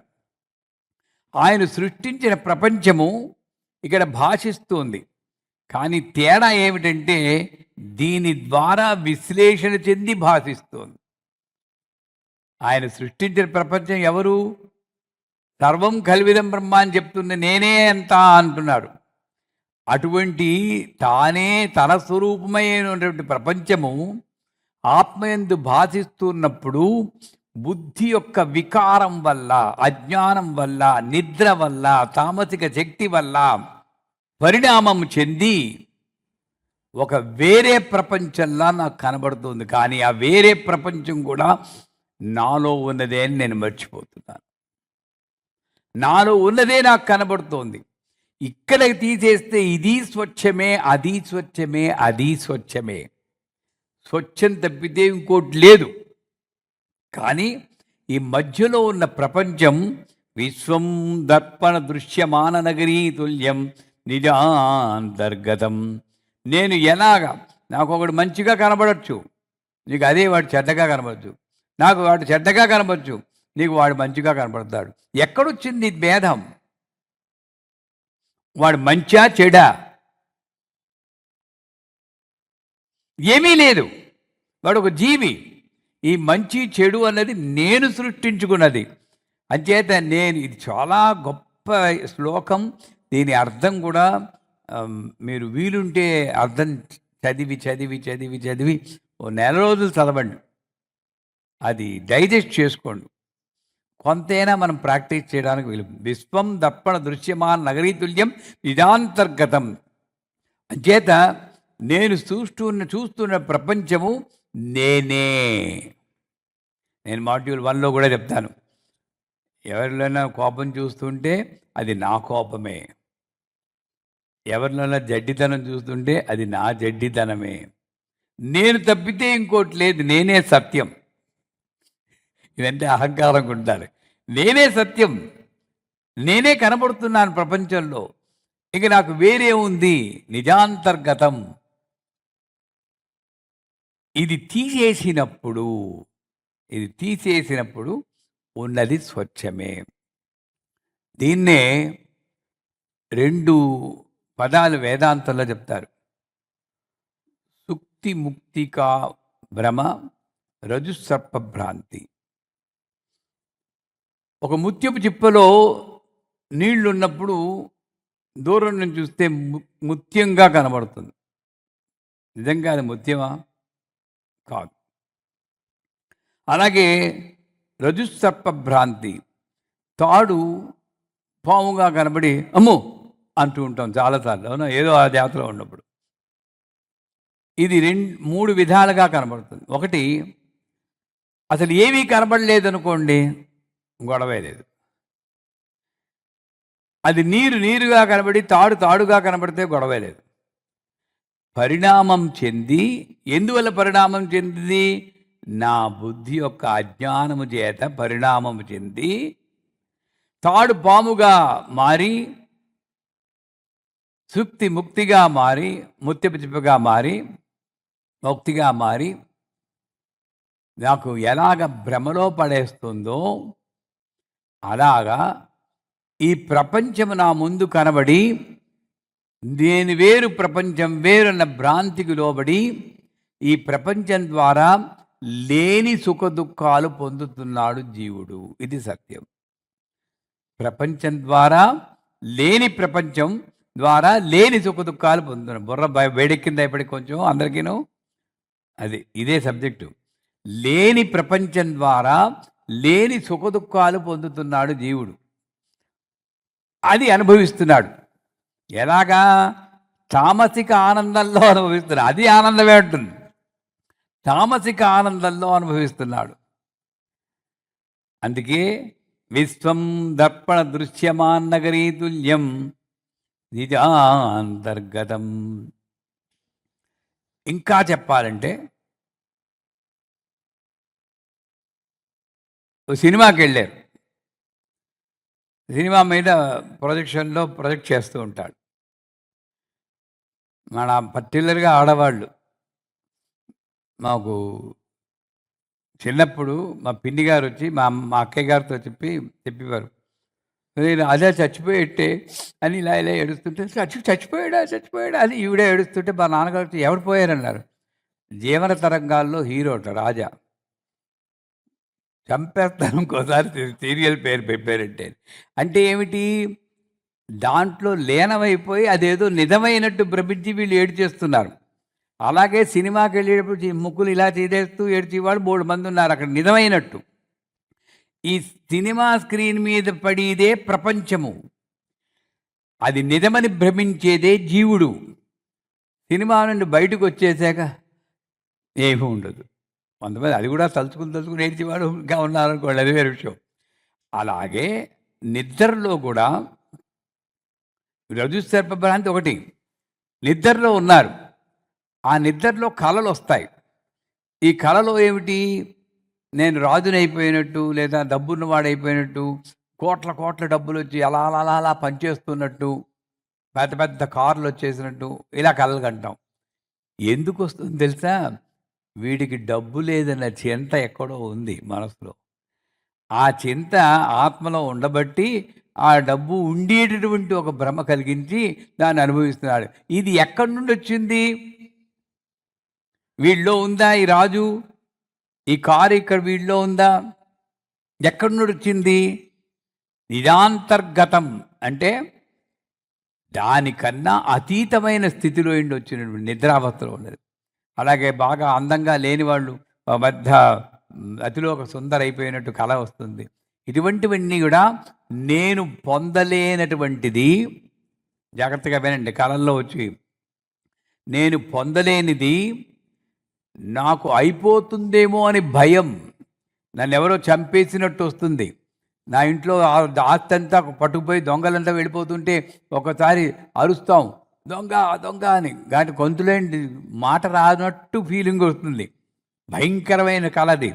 ఆయన సృష్టించిన ప్రపంచము ఇక్కడ భాషిస్తుంది. కానీ తేడా ఏమిటంటే దీని ద్వారా విశ్లేషణ చెంది భాషిస్తుంది. ఆయన సృష్టించిన ప్రపంచం ఎవరు? సర్వం కల్విదం బ్రహ్మ అని చెప్తుంది, నేనే అంతా అంటున్నాడు. అటువంటి తానే తన స్వరూపమైనటువంటి ప్రపంచము ఆత్మయందు భాషిస్తున్నప్పుడు బుద్ధి యొక్క వికారం వల్ల, అజ్ఞానం వల్ల, నిద్ర వల్ల, తామసిక శక్తి వల్ల పరిణామం చెంది ఒక వేరే ప్రపంచంలా నాకు కనబడుతుంది. కానీ ఆ వేరే ప్రపంచం కూడా నాలో ఉన్నదే అని నేను మర్చిపోతున్నాను. నాలో ఉన్నదే నాకు కనబడుతోంది. ఇక్కడ తీసేస్తే ఇది స్వచ్ఛమే, అది స్వచ్ఛమే, అది స్వచ్ఛమే. స్వచ్ఛం తప్పితే ఇంకోటి లేదు. కానీ ఈ మధ్యలో ఉన్న ప్రపంచం విశ్వం దర్పణ దృశ్యమాన నగరీ తుల్యం నిజాంతర్గతం. నేను ఎలాగా, నాకు ఒకడు మంచిగా కనబడచ్చు, నీకు అదే వాడు చెడ్డగా కనబడచ్చు. నాకు వాడు చెడ్డగా కనబడచ్చు, నీకు వాడు మంచిగా కనబడతాడు. ఎక్కడొచ్చింది భేదం? వాడు మంచా చెడా? ఏమీ లేదు. వాడు ఒక జీవి. ఈ మంచి చెడు అన్నది నేను సృష్టించుకున్నది. అంచేత ఇది చాలా గొప్ప శ్లోకం. దీని అర్థం కూడా మీరు వీలుంటే అర్థం చదివి చదివి చదివి చదివి ఓ నెల రోజులు చదవండి, అది డైజెస్ట్ చేసుకోండి. కొంతైనా మనం ప్రాక్టీస్ చేయడానికి వీలు. విశ్వం దర్పణ దృశ్యమాన నగరీతుల్యం నిజాంతర్గతం. అంచేత నేను చూస్తున్న ప్రపంచము నేనే. నేను మాడ్యూల్ 1లో కూడా చెప్తాను, ఎవరిలోనైనా కోపం చూస్తుంటే అది నా కోపమే, ఎవరిలోనైనా జడ్డితనం చూస్తుంటే అది నా జడ్డితనమే. నేను తప్పితే ఇంకోటి లేదు, నేనే సత్యం. ఇదంటే అహంకారంగా ఉండాలి. నేనే సత్యం, నేనే కనబడుతున్నాను ప్రపంచంలో. ఇక నాకు వేరే ఉంది, నిజాంతర్గతం. ఇది తీసేసినప్పుడు ఉన్నది స్వచ్ఛమే. దీన్నే 2 పదాలు వేదాంతంలో చెప్తారు. సుక్తి ముక్తికా భ్రమ, రజుసర్ప భ్రాంతి. ఒక ముత్యపు చిప్పలో నీళ్లు ఉన్నప్పుడు దూరం నుంచి చూస్తే ముత్యంగా కనబడుతుంది. నిజంగా అది ముత్యమా? కాదు. అలాగే రజుసర్ప భ్రాంతి, తాడు పాముగా కనబడి అమ్మో అంటూ ఉంటాం చాలాసార్లు, అవునా? ఏదో ఆ జాతరలో ఉన్నప్పుడు. ఇది 3 విధాలుగా కనబడుతుంది. ఒకటి, అసలు ఏమీ కనబడలేదు అనుకోండి, గొడవే లేదు. అది నీరుగా కనబడి తాడుగా కనబడితే గొడవే లేదు. పరిణామం చెంది, ఎందువల్ల పరిణామం చెందింది? నా బుద్ధి యొక్క అజ్ఞానము చేత పరిణామము చెంది తాడు పాముగా మారి, సుక్తి ముక్తిగా మారి, ముత్యపు చిప్పగా మారి, ముక్తిగా మారి నాకు ఎలాగ భ్రమలో పడేస్తుందో అలాగా ఈ ప్రపంచము నా ముందు కనబడి నేను వేరు, ప్రపంచం వేరన్న భ్రాంతికి లోబడి ఈ ప్రపంచం ద్వారా లేని సుఖ దుఃఖాలు పొందుతున్నాడు జీవుడు. ఇది సత్యం. ప్రపంచం ద్వారా ప్రపంచం ద్వారా లేని సుఖ దుఃఖాలు పొందుతున్నాడు. బుర్ర వేడెక్కిందా ఇప్పటికి కొంచెం అందరికీను? ఇదే సబ్జెక్టు. లేని ప్రపంచం ద్వారా లేని సుఖ దుఃఖాలు పొందుతున్నాడు జీవుడు. అది అనుభవిస్తున్నాడు. ఎలాగా? తామసిక ఆనందంలో అనుభవిస్తున్నాడు. అది ఆనందమే ఉంటుంది. తామసిక ఆనందంలో అనుభవిస్తున్నాడు. అందుకే విశ్వం దర్పణ దృశ్యమాన్ నగరీ తుల్యం నిజాంతర్గతం. ఇంకా చెప్పాలంటే సినిమాకి వెళ్ళారు. సినిమా మీద ప్రొజెక్షన్లో ప్రొజెక్ట్ చేస్తూ ఉంటాడు. మన పర్టికులర్గా ఆడవాళ్ళు, మాకు చిన్నప్పుడు మా పిన్ని గారు వచ్చి మా అక్కయ్య గారితో చెప్పేవారు, నేను అదే చచ్చిపోయేట్టే అని ఇలా ఏడుస్తుంటే, చచ్చిపోయాడా అని ఈవిడే ఏడుస్తుంటే మా నాన్నగారు ఎవరు పోయారన్నారు. జీవన తరంగాల్లో హీరోట రాజా, చంపేస్తాను ఇంకోసారి సీరియల్ పేరు పెట్టారంటే. అంటే ఏమిటి? దాంట్లో లీనమైపోయి అదేదో నిజమైనట్టు భ్రమించి వీళ్ళు ఏడు చేస్తున్నారు. అలాగే సినిమాకి వెళ్ళేటప్పుడు ముక్కులు ఇలా చేదేస్తూ ఏడ్చేవాళ్ళు 3 మంది ఉన్నారు అక్కడ నిజమైనట్టు. ఈ సినిమా స్క్రీన్ మీద పడేదే ప్రపంచము, అది నిజమని భ్రమించేదే జీవుడు. సినిమా నుండి బయటకు వచ్చేసాక ఏమీ ఉండదు. కొంతమంది అది కూడా తలుచుకుని ఏడ్చేవాడు ఇంకా ఉన్నారనుకోండి, అది వేరే విషయం. అలాగే నిద్రలో కూడా రజుసర్పభ్రాంతి ఒకటి. నిద్రలో ఉన్నారు, ఆ నిద్రలో కళలు వస్తాయి. ఈ కళలో ఏమిటి? నేను రాజునైపోయినట్టు, లేదా డబ్బున్నవాడైపోయినట్టు, కోట్ల కోట్ల డబ్బులొచ్చి అలా అలా అలా అలా పనిచేస్తున్నట్టు, పెద్ద పెద్ద కార్‌లొచ్చేసినట్టు ఇలా కలలు కంటాం. ఎందుకొస్తుందో తెలుసా? వీడికి డబ్బు లేదన్న చింత ఎక్కడో ఉంది మనసులో. ఆ చింత ఆత్మలో ఉండబట్టి, ఆ డబ్బు ఉండేటటువంటి ఒక భ్రమ కలిగించి దాన్ని అనుభవిస్తున్నాడు. ఇది ఎక్కడి నుండొచ్చింది? వీడిలో ఉందా ఈ రాజు? ఈ కారు ఇక్కడ వీడిలో ఉందా? ఎక్కడి నుండొచ్చింది? నిరాంతర్గతం అంటే దానికన్నా అతీతమైన స్థితిలో నుండి వచ్చినటువంటి నిద్రావస్థలో ఉన్నది. అలాగే బాగా అందంగా లేని వాళ్ళు పెద్ద అతిలోక సుందరైపోయినట్టు కల వస్తుంది. ఇటువంటివన్నీ కూడా నేను పొందలేనటువంటిది. జాగ్రత్తగా వినండి. కళల్లో వచ్చి నేను పొందలేనిది, నాకు అయిపోతుందేమో అని భయం, నన్ను ఎవరో చంపేసినట్టు వస్తుంది. నా ఇంట్లో ఆస్తి అంతా పట్టుకుపోయి దొంగలంతా వెళ్ళిపోతుంటే ఒకసారి అరుస్తాం, దొంగ దొంగ అని. కానీ గొంతులేంటి మాట రానట్టు ఫీలింగ్ వస్తుంది. భయంకరమైన కలది.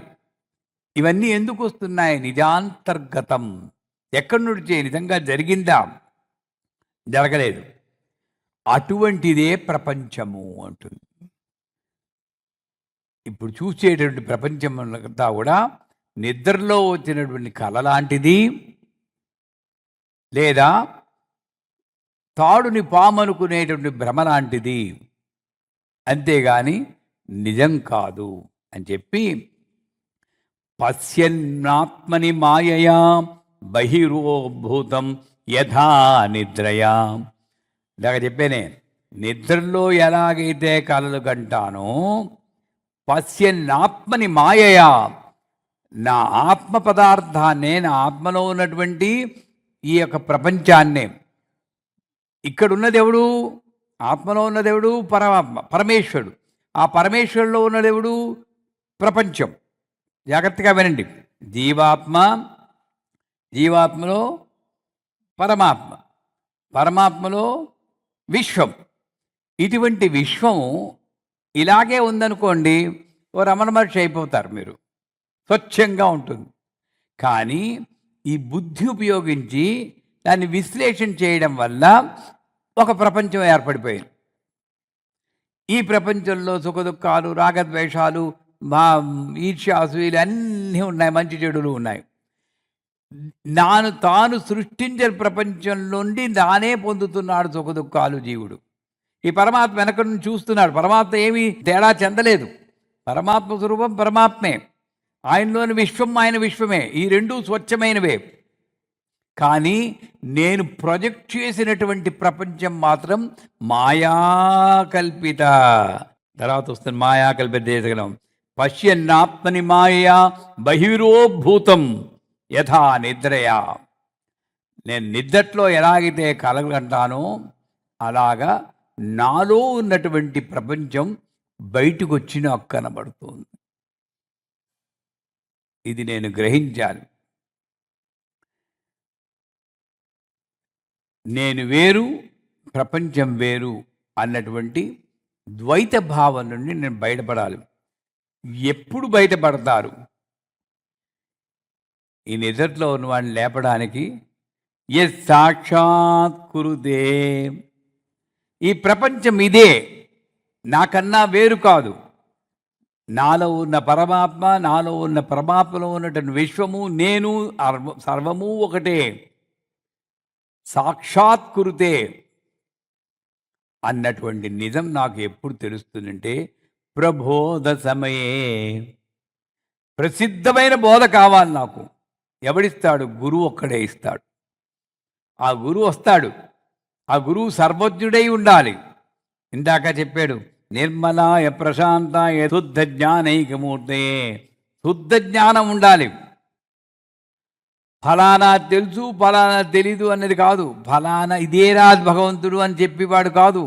ఇవన్నీ ఎందుకు వస్తున్నాయి? నిజాంతర్గతం. ఎక్కడి నుండి నిజంగా జరిగిందా? జరగలేదు. అటువంటిదే ప్రపంచము అంటుంది. ఇప్పుడు చూసేటువంటి ప్రపంచం అంతా కూడా నిద్రలో వచ్చినటువంటి కళ లాంటిది, లేదా తాడుని పామనుకునేటువంటి భ్రమ లాంటిది, అంతేగాని నిజం కాదు అని చెప్పి పశ్యన్నాత్మని మాయయా బహిరోభూతం యథా నిద్రయా. ఇలాగ చెప్పేనే, నిద్రలో ఎలాగైతే కలలు కంటానో పశ్యన్నాత్మని మాయయా, నా ఆత్మ పదార్థాన్నే, నా ఆత్మలో ఉన్నటువంటి ఈ యొక్క ప్రపంచాన్నే. ఇక్కడున్నది ఎవడు? ఆత్మలో ఉన్నదెవడు? పరమాత్మ, పరమేశ్వరుడు. ఆ పరమేశ్వరులో ఉన్నదెవడు? ప్రపంచం. జాగ్రత్తగా వినండి. జీవాత్మలో పరమాత్మ, పరమాత్మలో విశ్వం. ఇటువంటి విశ్వం ఇలాగే ఉందనుకోండి, ఓ రమణ మహర్షి అయిపోతారు మీరు. స్వచ్ఛంగా ఉంటుంది. కానీ ఈ బుద్ధి ఉపయోగించి దాన్ని విశ్లేషణ చేయడం వల్ల ఒక ప్రపంచం ఏర్పడిపోయింది. ఈ ప్రపంచంలో సుఖదుఖాలు, రాగద్వేషాలు, ఈర్ష్యాసూయలు అన్నీ ఉన్నాయి, మంచి చెడులు ఉన్నాయి. తాను సృష్టించిన ప్రపంచం నుండి తానే పొందుతున్నాడు సుఖదుఖాలు జీవుడు. ఈ పరమాత్మ వెనక నుంచి చూస్తున్నాడు. పరమాత్మ ఏమీ తేడా చెందలేదు. పరమాత్మ స్వరూపం పరమాత్మే, ఆయనలోని విశ్వం ఆయన విశ్వమే. ఈ రెండూ స్వచ్ఛమైనవే. కానీ నేను ప్రొజెక్ట్ చేసినటువంటి ప్రపంచం మాత్రం మాయాకల్పిత. తర్వాత వస్తుంది మాయాకల్పిత దేశగలం. పశ్యన్నాత్మని మాయా బహిరోభూతం యథా నిద్రయా. నేను నిద్రలో ఎలాగైతే కలగంటానో అలాగా నాలో ఉన్నటువంటి ప్రపంచం బయటకు వచ్చి నాకు కనబడుతుంది. ఇది నేను గ్రహించాలి. నేను వేరు, ప్రపంచం వేరు అన్నటువంటి ద్వైత భావం నుండి నేను బయటపడాలి. ఎప్పుడు బయటపడతారు? ఈ నిద్రలో ఉన్న వాడిని లేపడానికి సాక్షాత్ కురుదే. ఈ ప్రపంచం ఇదే, నాకన్నా వేరు కాదు. నాలో ఉన్న పరమాత్మ, నాలో ఉన్న పరమాత్మలో ఉన్నటువంటి విశ్వము, నేను సర్వము ఒకటే. సాక్షాత్కృతే అన్నటువంటి నిజం నాకు ఎప్పుడు తెలుస్తుందంటే ప్రబోధ సమయే. ప్రసిద్ధమైన బోధ కావాలి నాకు. ఎవడిస్తాడు? గురువు ఒక్కడే ఇస్తాడు. ఆ గురువు వస్తాడు. ఆ గురువు సర్వజ్ఞుడై ఉండాలి. ఇందాక చెప్పాడు, నిర్మలాయ ప్రశాంతాయ శుద్ధ జ్ఞానైకమూర్తే. శుద్ధ జ్ఞానం ఉండాలి. ఫలానా తెలుసు, ఫలానా తెలీదు అన్నది కాదు. ఫలానా ఇదేరా భగవంతుడు అని చెప్పేవాడు కాదు.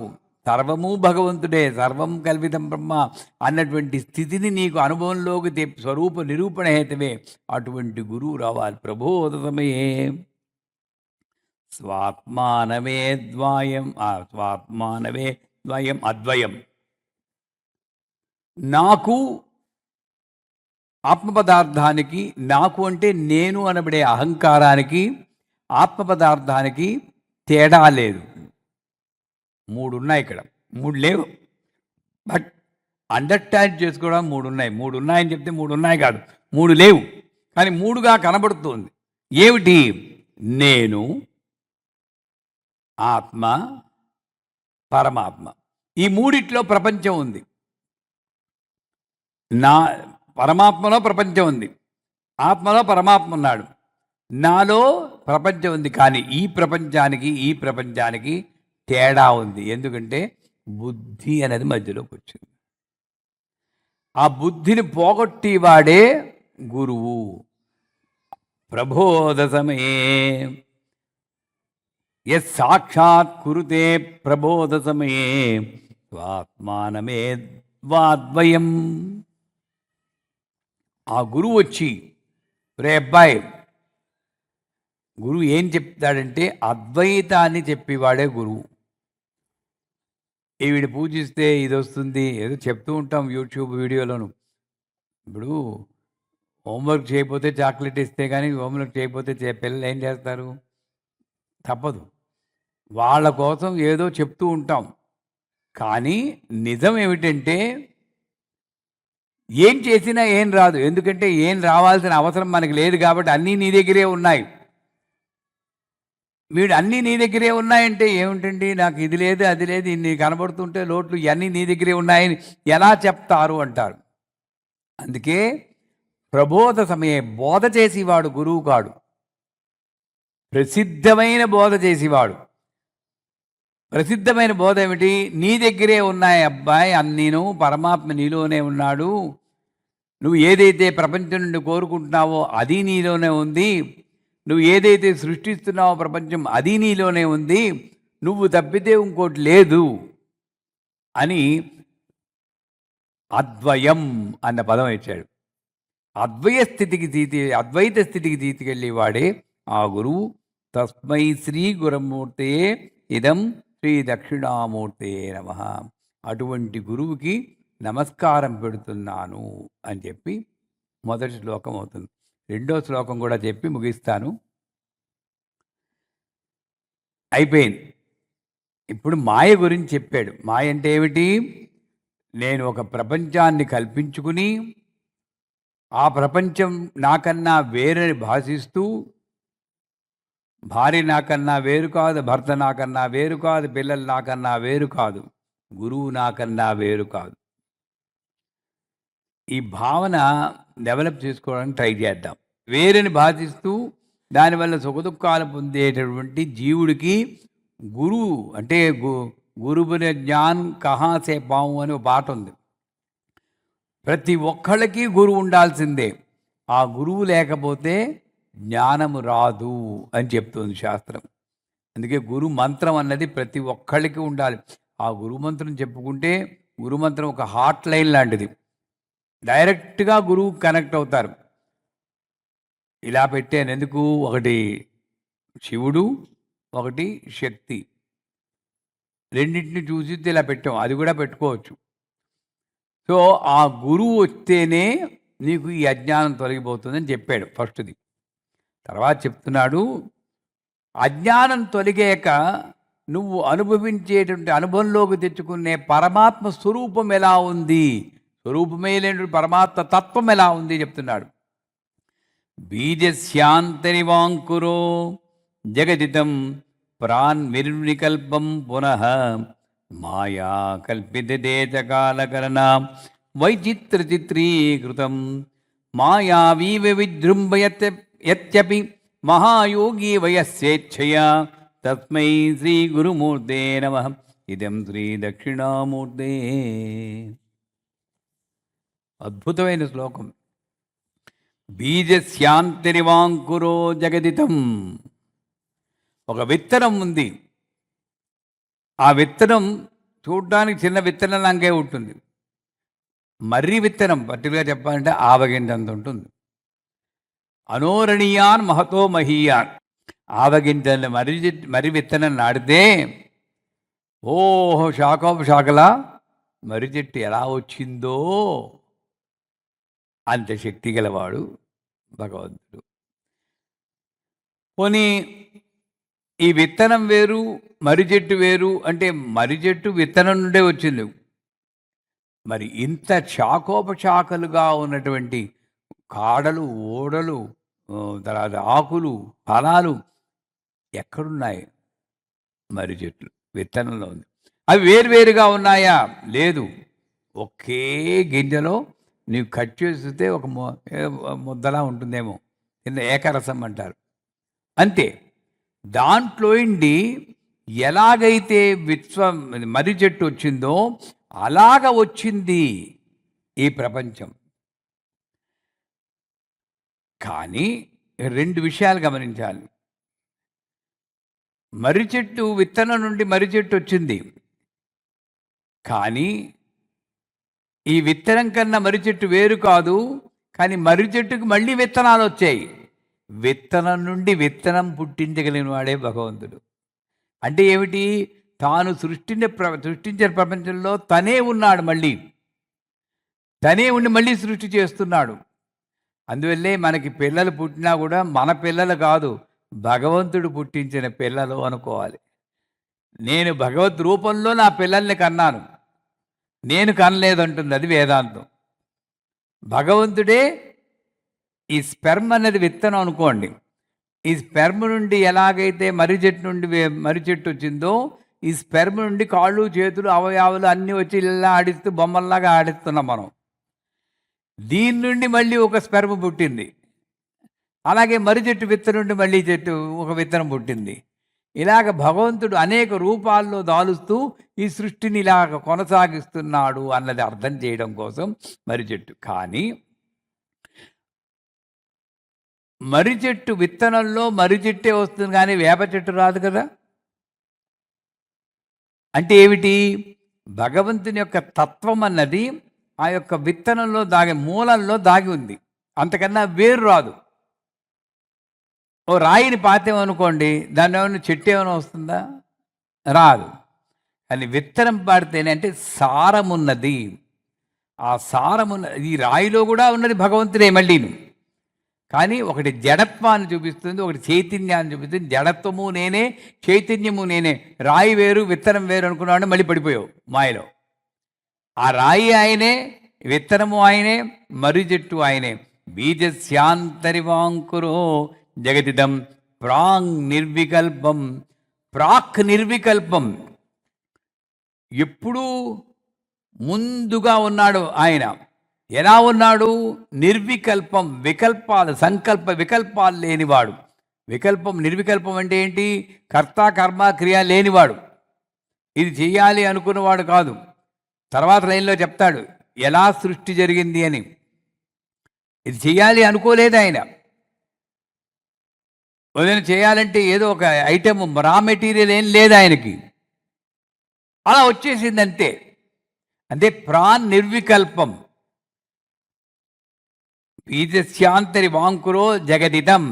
సర్వము భగవంతుడే, సర్వం కల్పితం బ్రహ్మ అన్నటువంటి స్థితిని నీకు అనుభవంలోకి స్వరూప నిరూపణ హేతవే అటువంటి గురువు రావాలి. ప్రబోధ సమయే స్వాత్మానవే ద్వయం, స్వాత్మానవే ద్వయం అద్వయం. నాకు ఆత్మ పదార్థానికి, నాకు అంటే నేను అనబడే అహంకారానికి, ఆత్మ పదార్థానికి తేడా లేదు. 3 ఉన్నాయి ఇక్కడ. 3 లేవు. బట్ అండర్స్టాండ్ చేసుకోవడం 3 ఉన్నాయి. 3 ఉన్నాయని చెప్తే 3 ఉన్నాయి కాదు, 3 లేవు. కానీ 3గా కనబడుతుంది. ఏమిటి? నేను, ఆత్మ, పరమాత్మ. ఈ మూడిట్లో ప్రపంచం ఉంది. నా పరమాత్మలో ప్రపంచం ఉంది, ఆత్మలో పరమాత్మ ఉన్నాడు, నాలో ప్రపంచం ఉంది. కానీ ఈ ప్రపంచానికి తేడా ఉంది. ఎందుకంటే బుద్ధి అనేది మధ్యలోకి వచ్చింది. ఆ బుద్ధిని పోగొట్టేవాడే గురువు. ప్రబోధ సమయే సాక్షాత్ కురుతే ప్రబోధ సమయే స్వాత్మానమే వాద్వయం. ఆ గురువు వచ్చి, రే అబ్బాయి, గురువు ఏం చెప్తాడంటే అద్వైతాన్ని చెప్పేవాడే గురువు. వీడు పూజిస్తే ఇది వస్తుంది, ఏదో చెప్తూ ఉంటాం యూట్యూబ్ వీడియోలోను. ఇప్పుడు హోంవర్క్ చేయకపోతే చాక్లెట్ ఇస్తే కానీ, హోంవర్క్ చేయకపోతే పిల్లలు ఏం చేస్తారు? తప్పదు. వాళ్ళ కోసం ఏదో చెప్తూ ఉంటాం. కానీ నిజం ఏమిటంటే ఏం చేసినా ఏం రాదు. ఎందుకంటే ఏం రావాల్సిన అవసరం మనకి లేదు కాబట్టి అన్నీ నీ దగ్గరే ఉన్నాయి. వీడు అన్నీ నీ దగ్గరే ఉన్నాయంటే ఏమిటండి, నాకు ఇది లేదు అది లేదు, ఇన్ని కనబడుతుంటే లోట్లు ఇవన్నీ నీ దగ్గరే ఉన్నాయని ఎలా చెప్తారు అంటారు. అందుకే ప్రబోధ సమయే, బోధ చేసేవాడు గురువు కాడు, ప్రసిద్ధమైన బోధ చేసేవాడు. ప్రసిద్ధమైన బోధ ఏమిటి? నీ దగ్గరే ఉన్నాయి అబ్బాయి అన్నీను, పరమాత్మ నీలోనే ఉన్నాడు, నువ్వు ఏదైతే ప్రపంచం నుండి కోరుకుంటున్నావో అది నీలోనే ఉంది, నువ్వు ఏదైతే సృష్టిస్తున్నావో ప్రపంచం అది నీలోనే ఉంది, నువ్వు తప్పితే ఇంకోటి లేదు అని అద్వయం అన్న పదం ఇచ్చాడు. అద్వైత స్థితికి తీసుకెళ్ళేవాడే ఆ గురువు. తస్మై శ్రీ గురుమూర్తే ఇదం శ్రీ దక్షిణామూర్తే నమః. అటువంటి గురువుకి నమస్కారం పెడుతున్నాను అని చెప్పి మొదటి శ్లోకం అవుతుంది. రెండో శ్లోకం కూడా చెప్పి ముగిస్తాను. అయిపోయింది. ఇప్పుడు మాయ గురించి చెప్పాడు. మాయ అంటే ఏమిటి? నేను ఒక ప్రపంచాన్ని కల్పించుకుని ఆ ప్రపంచం నాకన్నా వేరని భాషిస్తూ, భార్య నాకన్నా వేరు కాదు, భర్త నాకన్నా వేరు కాదు, పిల్లలు నాకన్నా వేరు కాదు, గురువు నాకన్నా వేరు కాదు, ఈ భావన డెవలప్ చేసుకోవడానికి ట్రై చేద్దాం. వేరని భాషిస్తూ దానివల్ల సుఖదుఖాలు పొందేటటువంటి జీవుడికి గురువు అంటే గురువుని జ్ఞాన్ కహాసే పాము అని ఒక పాట ఉంది. ప్రతి ఒక్కళ్ళకి గురువు ఉండాల్సిందే. ఆ గురువు లేకపోతే జ్ఞానము రాదు అని చెప్తుంది శాస్త్రం. అందుకే గురు మంత్రం అన్నది ప్రతి ఒక్కళ్ళకి ఉండాలి. ఆ గురు మంత్రం చెప్పుకుంటే, గురు మంత్రం ఒక హాట్ లైన్ లాంటిది. డైరెక్ట్గా గురువు కనెక్ట్ అవుతారు. ఇలా పెట్టాను ఎందుకు? ఒకటి శివుడు, ఒకటి శక్తి, రెండింటిని చూసి ఇలా పెట్టాం. అది కూడా పెట్టుకోవచ్చు. సో ఆ గురువు వస్తేనే నీకు ఈ అజ్ఞానం తొలగిపోతుందని చెప్పాడు ఫస్ట్ది. తర్వాత చెప్తున్నాడు, అజ్ఞానం తొలగాక నువ్వు అనుభవించేటువంటి, అనుభవంలోకి తెచ్చుకునే పరమాత్మ స్వరూపం ఎలా ఉంది, స్వరూపమే లేని పరమాత్మ తత్వం ఎలా ఉంది చెప్తున్నాడు. బీజస్యాంతరివాంకురో జగదితం ప్రాన్విర్నికల్పం పునః మాయా కల్పితదేశకాలకరణ వైచిత్రచిత్రీకృతం మాయావీవ విజృంభయత్యపి మహాయోగి వయస్సేచ్ఛయా తస్మై శ్రీ గురుమూర్తే నమః ఇదం శ్రీ దక్షిణామూర్తే. అద్భుతమైన శ్లోకం. బీజస్యాంతరివాంకురో జగదితం. ఒక విత్తనం ఉంది. ఆ విత్తనం చూడడానికి చిన్న విత్తనం లాగే ఉంటుంది. మర్రి విత్తనం పర్టికులర్గా చెప్పాలంటే ఆవగింజంత ఉంటుంది. అనోరణీయాన్ మహతో మహీయాన్. ఆవగింజల్ని మర్రి విత్తనం నాడితే ఓహో శాఖలా మర్రి చెట్టు ఎలా వచ్చిందో అంత శక్తి గలవాడు భగవంతుడు. పోనీ ఈ విత్తనం వేరు, మర్రి చెట్టు వేరు అంటే మర్రి చెట్టు విత్తనం నుండే వచ్చింది. మరి ఇంత శాఖోపశాఖలుగా ఉన్నటువంటి కాడలు, ఓడలు, తర్వాత ఆకులు, ఫలాలు ఎక్కడున్నాయి? మర్రి చెట్లు విత్తనంలో ఉంది. అవి వేరువేరుగా ఉన్నాయా? లేదు. ఒకే గింజలో నీవు కట్ చేస్తే ఒక ముద్దలా ఉంటుందేమో, కింద ఏకరసం అంటారు, అంతే. దాంట్లో ఇండి ఎలాగైతే మర్రి చెట్టు వచ్చిందో అలాగ వచ్చింది ఈ ప్రపంచం. కానీ 2 విషయాలు గమనించాలి. మర్రి చెట్టు విత్తనం నుండి మర్రి చెట్టు వచ్చింది, కానీ ఈ విత్తనం కన్నా మర్రి చెట్టు వేరు కాదు. కానీ మర్రి చెట్టుకు మళ్ళీ విత్తనాలు వచ్చాయి. విత్తనం నుండి విత్తనం పుట్టించగలిగిన వాడే భగవంతుడు. అంటే ఏమిటి? తాను సృష్టించిన ప్రపంచంలో తనే ఉన్నాడు, మళ్ళీ తనే ఉండి మళ్ళీ సృష్టి చేస్తున్నాడు. అందువల్లే మనకి పిల్లలు పుట్టినా కూడా మన పిల్లలు కాదు, భగవంతుడు పుట్టించిన పిల్లలు అనుకోవాలి. నేను భగవద్ రూపంలో నా పిల్లల్ని కన్నాను, నేను కనలేదంటుంది అది వేదాంతం. భగవంతుడే ఈ స్పెర్మ్ అనేది విత్తనం అనుకోండి. ఈ స్పెర్మ్ నుండి ఎలాగైతే మర్రి చెట్టు నుండి మర్రి చెట్టు వచ్చిందో, ఈ స్పెర్మ్ నుండి కాళ్ళు, చేతులు, అవయవాలు అన్నీ వచ్చి ఇలా ఆడిస్తూ బొమ్మల్లాగా ఆడిస్తున్నాం మనం. దీని నుండి మళ్ళీ ఒక స్పెర్మ్ పుట్టింది. అలాగే మర్రి చెట్టు విత్తనం నుండి మళ్ళీ చెట్టు ఒక విత్తనం పుట్టింది. ఇలాగ భగవంతుడు అనేక రూపాల్లో దాలుస్తూ ఈ సృష్టిని ఇలాగ కొనసాగిస్తున్నాడు అన్నది అర్థం చేయడం కోసం మర్రి చెట్టు. కానీ మర్రి చెట్టు విత్తనంలో మర్రి చెట్టే వస్తుంది, కానీ వేప చెట్టు రాదు కదా. అంటే ఏమిటి? భగవంతుని యొక్క తత్వం అన్నది ఆ యొక్క విత్తనంలో మూలంలో దాగి ఉంది, అంతకన్నా వేరు రాదు. ఓ రాయిని పాతేమనుకోండి, దాని ఏమైనా చెట్టు ఏమైనా వస్తుందా? రాదు. కానీ విత్తనం పాడితేనే అంటే సారమున్నది. ఆ ఈ రాయిలో కూడా ఉన్నది భగవంతుడే మళ్ళీను. కానీ ఒకటి జడత్వాన్ని చూపిస్తుంది, ఒకటి చైతన్యాన్ని చూపిస్తుంది. జడత్వము నేనే, చైతన్యము నేనే. రాయి వేరు, విత్తనం వేరు అనుకున్నాడు, మళ్ళీ పడిపోయావు మాయలో. ఆ రాయి ఆయనే, విత్తనము ఆయనే, మర్రి చెట్టు ఆయనే. బీజస్యాంతరివాంకురో జగతిదం ప్రాంగ్ నిర్వికల్పం. ప్రాక్ నిర్వికల్పం, ఎప్పుడూ ముందుగా ఉన్నాడు ఆయన. ఎలా ఉన్నాడు? నిర్వికల్పం, వికల్పాలు, సంకల్ప వికల్పాలు లేనివాడు. వికల్పం, నిర్వికల్పం అంటే ఏంటి? కర్త కర్మ క్రియ లేనివాడు. ఇది చేయాలి అనుకున్నవాడు కాదు. తర్వాత లైన్లో చెప్తాడు ఎలా సృష్టి జరిగింది అని. ఇది చేయాలి అనుకోలేదు ఆయన. ఏదైనా చేయాలంటే ఏదో ఒక ఐటెం, రా మెటీరియల్ ఏం లేదు ఆయనకి, అలా వచ్చేసింది అంతే. అంటే ప్రాన్ నిర్వికల్పం. బీజస్యాంతరి వాంకురో జగదిదం.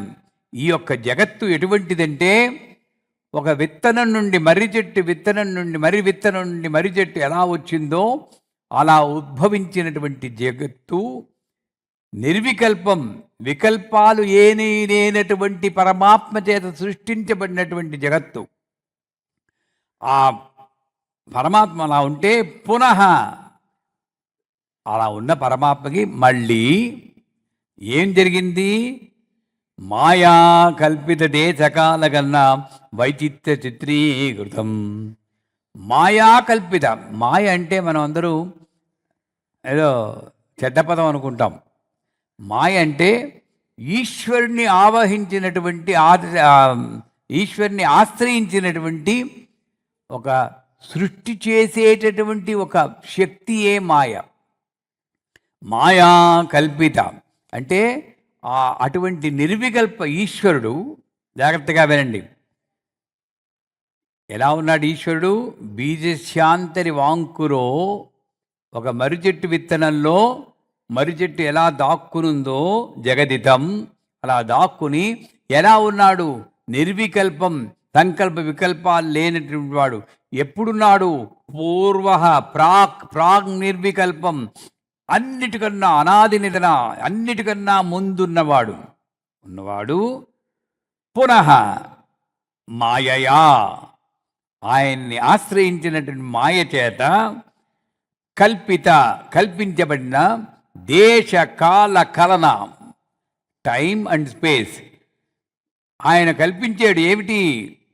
ఈ యొక్క జగత్తు ఎటువంటిదంటే, ఒక విత్తనం నుండి మర్రి చెట్టు, విత్తనం నుండి మర్రి చెట్టు ఎలా వచ్చిందో అలా ఉద్భవించినటువంటి జగత్తు నిర్వికల్పం. వికల్పాలు ఏమీ లేనటువంటి పరమాత్మ చేత సృష్టించబడినటువంటి జగత్తు. ఆ పరమాత్మ అలా ఉంటే పునః అలా ఉన్న పరమాత్మకి మళ్ళీ ఏం జరిగింది? మాయా కల్పిత దేశకాల కన్నా వైచిత్య చిత్రీకృతం. మాయా కల్పిత. మాయ అంటే మనం అందరూ ఏదో చెడ్డ పదం అనుకుంటాం. మాయ అంటే ఈశ్వరుని ఆవహించినటువంటి, ఈశ్వరుని ఆశ్రయించినటువంటి ఒక సృష్టి చేసేటటువంటి ఒక శక్తియే మాయ. మాయా కల్పిత అంటే అటువంటి నిర్వికల్ప ఈశ్వరుడు. జాగ్రత్తగా వినండి, ఎలా ఉన్నాడు ఈశ్వరుడు? బీజశాంతరి వాంకురో. ఒక మర్రి చెట్టు విత్తనంలో మర్రి చెట్టు ఎలా దాక్కునుందో జగదితం, అలా దాక్కుని ఎలా ఉన్నాడు? నిర్వికల్పం, సంకల్ప వికల్పాలు లేనటువంటి వాడు. ఎప్పుడున్నాడు? పూర్వ ప్రాక్ నిర్వికల్పం. అన్నిటికన్నా అనాది నిధన, అన్నిటికన్నా ముందున్నవాడు పునః మాయయా, ఆయన్ని ఆశ్రయించినటువంటి మాయ చేత కల్పించబడిన దేశ కాల కలన, టైం అండ్ స్పేస్ ఆయన కల్పించాడు. ఏమిటి?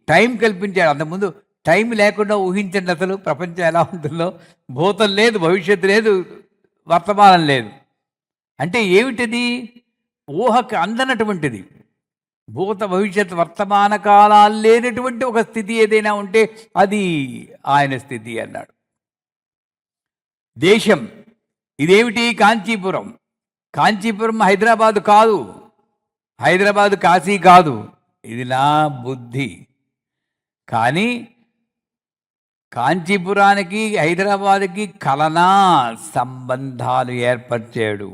టైం కల్పించాడు. అంతకుముందు టైం లేకుండా ఊహించండి అసలు ప్రపంచం ఎలా ఉంటుందో. భూతం లేదు, భవిష్యత్తు లేదు, వర్తమానం లేదు. అంటే ఏమిటిది? ఊహకు అందనటువంటిది. భూత భవిష్యత్ వర్తమాన కాలాలు లేనటువంటి ఒక స్థితి ఏదైనా ఉంటే అది ఆయన స్థితి అన్నాడు. దేశం ఇదేమిటి? కాంచీపురం. కాంచీపురం హైదరాబాదు కాదు, హైదరాబాదు కాశీ కాదు. ఇది నా బుద్ధి. కానీ కాంచీపురానికి హైదరాబాద్కి కలనా సంబంధాలు ఏర్పరిచాడు.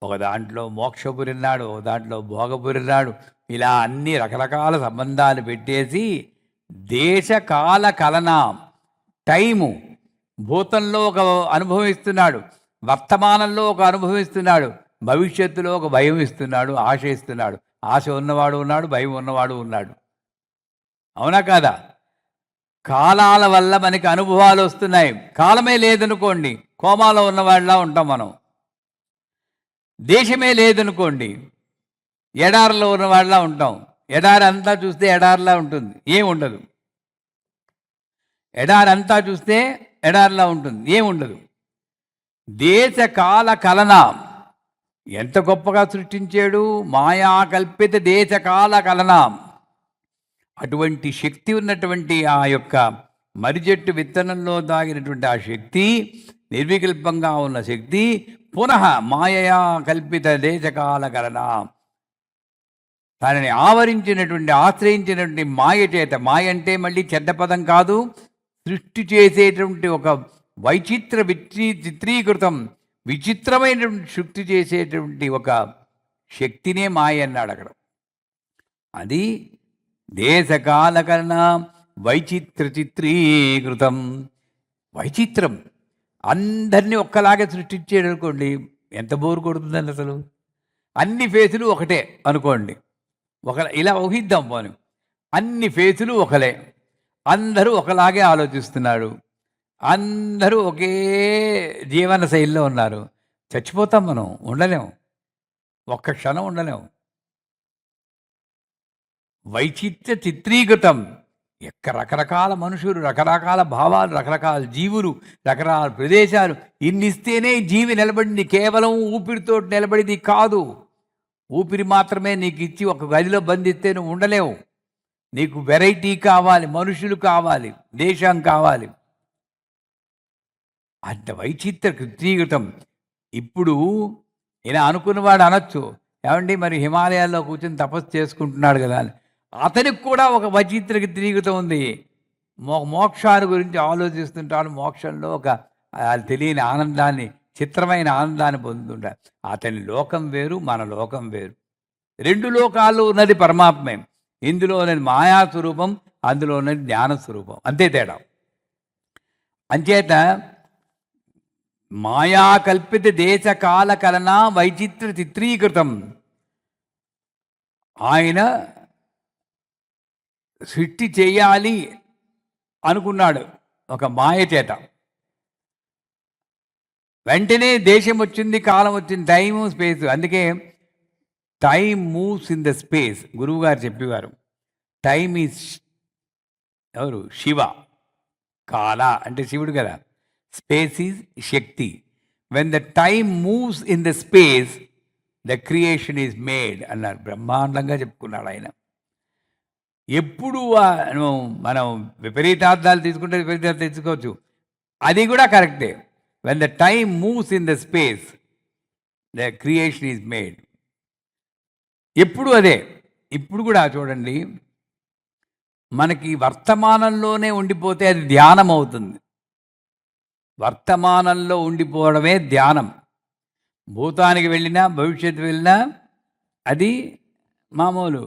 ఒక దాంట్లో మోక్షపురి అన్నాడు, ఒక దాంట్లో భోగపురి అన్నాడు. ఇలా అన్ని రకరకాల సంబంధాలు పెట్టేసి దేశకాల కలన, టైము భూతంలో ఒక అనుభవిస్తున్నాడు, వర్తమానంలో ఒక అనుభవిస్తున్నాడు, భవిష్యత్తులో ఒక భయం ఇస్తున్నాడు, ఆశ ఇస్తున్నాడు. ఆశ ఉన్నవాడు ఉన్నాడు, భయం ఉన్నవాడు ఉన్నాడు. అవునా కాదా? కాలాల వల్ల మనకి అనుభవాలు వస్తున్నాయి. కాలమే లేదనుకోండి, కోమాలో ఉన్నవాడిలా ఉంటాం మనం. దేశమే లేదనుకోండి, ఎడారిలో ఉన్నవాడిలా ఉంటాం. ఎడారి అంతా చూస్తే ఎడారిలా ఉంటుంది, ఏముండదు. ఎడారి అంతా చూస్తే ఎడారిలా ఉంటుంది, ఏముండదు. దేశకాల కలన ఎంత గొప్పగా సృష్టించాడు. మాయా కల్పిత దేశకాల కలన. అటువంటి శక్తి ఉన్నటువంటి ఆ యొక్క మరిచెట్టు విత్తనంలో దాగినటువంటి ఆ శక్తి, నిర్వికల్పంగా ఉన్న శక్తి పునః మాయయా కల్పిత దేశకాల కలన, దానిని ఆవరించినటువంటి ఆశ్రయించినటువంటి మాయ చేత. మాయ అంటే మళ్ళీ చెడ్డ పదం కాదు, సృష్టి చేసేటువంటి ఒక చిత్రీకృతం విచిత్రమైనటువంటి సృష్టి చేసేటువంటి ఒక శక్తినే మాయ అన్నాడు అక్కడ. అది దేశకాలకరణ చిత్రీకృతం. వైచిత్రం అందరినీ ఒక్కలాగే సృష్టించాడు అనుకోండి, ఎంత బోరు కొడుతుందండి అసలు. అన్ని ఫేసులు ఒకటే అనుకోండి, ఇలా ఊహిద్దాం పోను. అన్ని ఫేసులు ఒకలే, అందరూ ఒకలాగే ఆలోచిస్తున్నాడు, అందరూ ఒకే జీవన శైలిలో ఉన్నారు. చచ్చిపోతాం మనం, ఉండలేము, ఒక్క క్షణం ఉండలేము. వైచిత్ర చిత్రీకృతం. రకరకాల మనుషులు, రకరకాల భావాలు, రకరకాల జీవులు, రకరకాల ప్రదేశాలు. ఇన్నిస్తేనే జీవి నిలబడింది. కేవలం ఊపిరితో నిలబడింది కాదు. ఊపిరి మాత్రమే నీకు ఇచ్చి ఒక గదిలో బంధిస్తే నువ్వు ఉండలేవు. నీకు వెరైటీ కావాలి, మనుషులు కావాలి, దేశం కావాలి. అంత వైచిత్ర చిత్రీకృతం. ఇప్పుడు ఇలా అనుకున్నవాడు అనొచ్చు, ఏమండి మరి హిమాలయాల్లో కూర్చొని తపస్సు చేసుకుంటున్నాడు కదా అని. అతనికి కూడా ఒక వైచిత్ర చిత్రీకృతం ఉంది. మోక్షాన్ని గురించి ఆలోచిస్తుంటాడు. మోక్షంలో ఒక తెలియని ఆనందాన్ని, చిత్రమైన ఆనందాన్ని పొందుతుంటాడు. అతని లోకం వేరు, మన లోకం వేరు. రెండు లోకాలు ఉన్నది పరమాత్మే. ఇందులో ఉన్నది మాయాస్వరూపం, అందులో ఉన్నది జ్ఞానస్వరూపం, అంతే తేడా. అంచేత మాయా కల్పిత దేశకాల కలన వైచిత్ర చిత్రీకృతం. ఆయన సృష్టి చేయాలి అనుకున్నాడు ఒక మాయ చేత. వెంటనే దేశం వచ్చింది, కాలం వచ్చింది, టైము స్పేస్. అందుకే time moves in the space. గురువు గారు చెప్పేవారు, టైమ్ ఈజ్ ఎవరు? శివ. కాల అంటే శివుడు కదా, space is Shakti. When the time moves in the space the creation is made అన్నారు. బ్రహ్మాండంగా చెప్పుకున్నాడు ఆయన. ఎప్పుడు మనం విపరీతార్థాలు తీసుకుంటే విపరీతార్థాలు తెచ్చుకోవచ్చు, అది కూడా కరెక్టే. When the time moves in the space the creation is made. ఎప్పుడు అదే. ఇప్పుడు కూడా చూడండి, మనకి వర్తమానంలోనే ఉండిపోతే అది ధ్యానం అవుతుంది. వర్తమానంలో ఉండిపోవడమే ధ్యానం. భూతానికి వెళ్ళినా, భవిష్యత్తు వెళ్ళినా అది మామూలు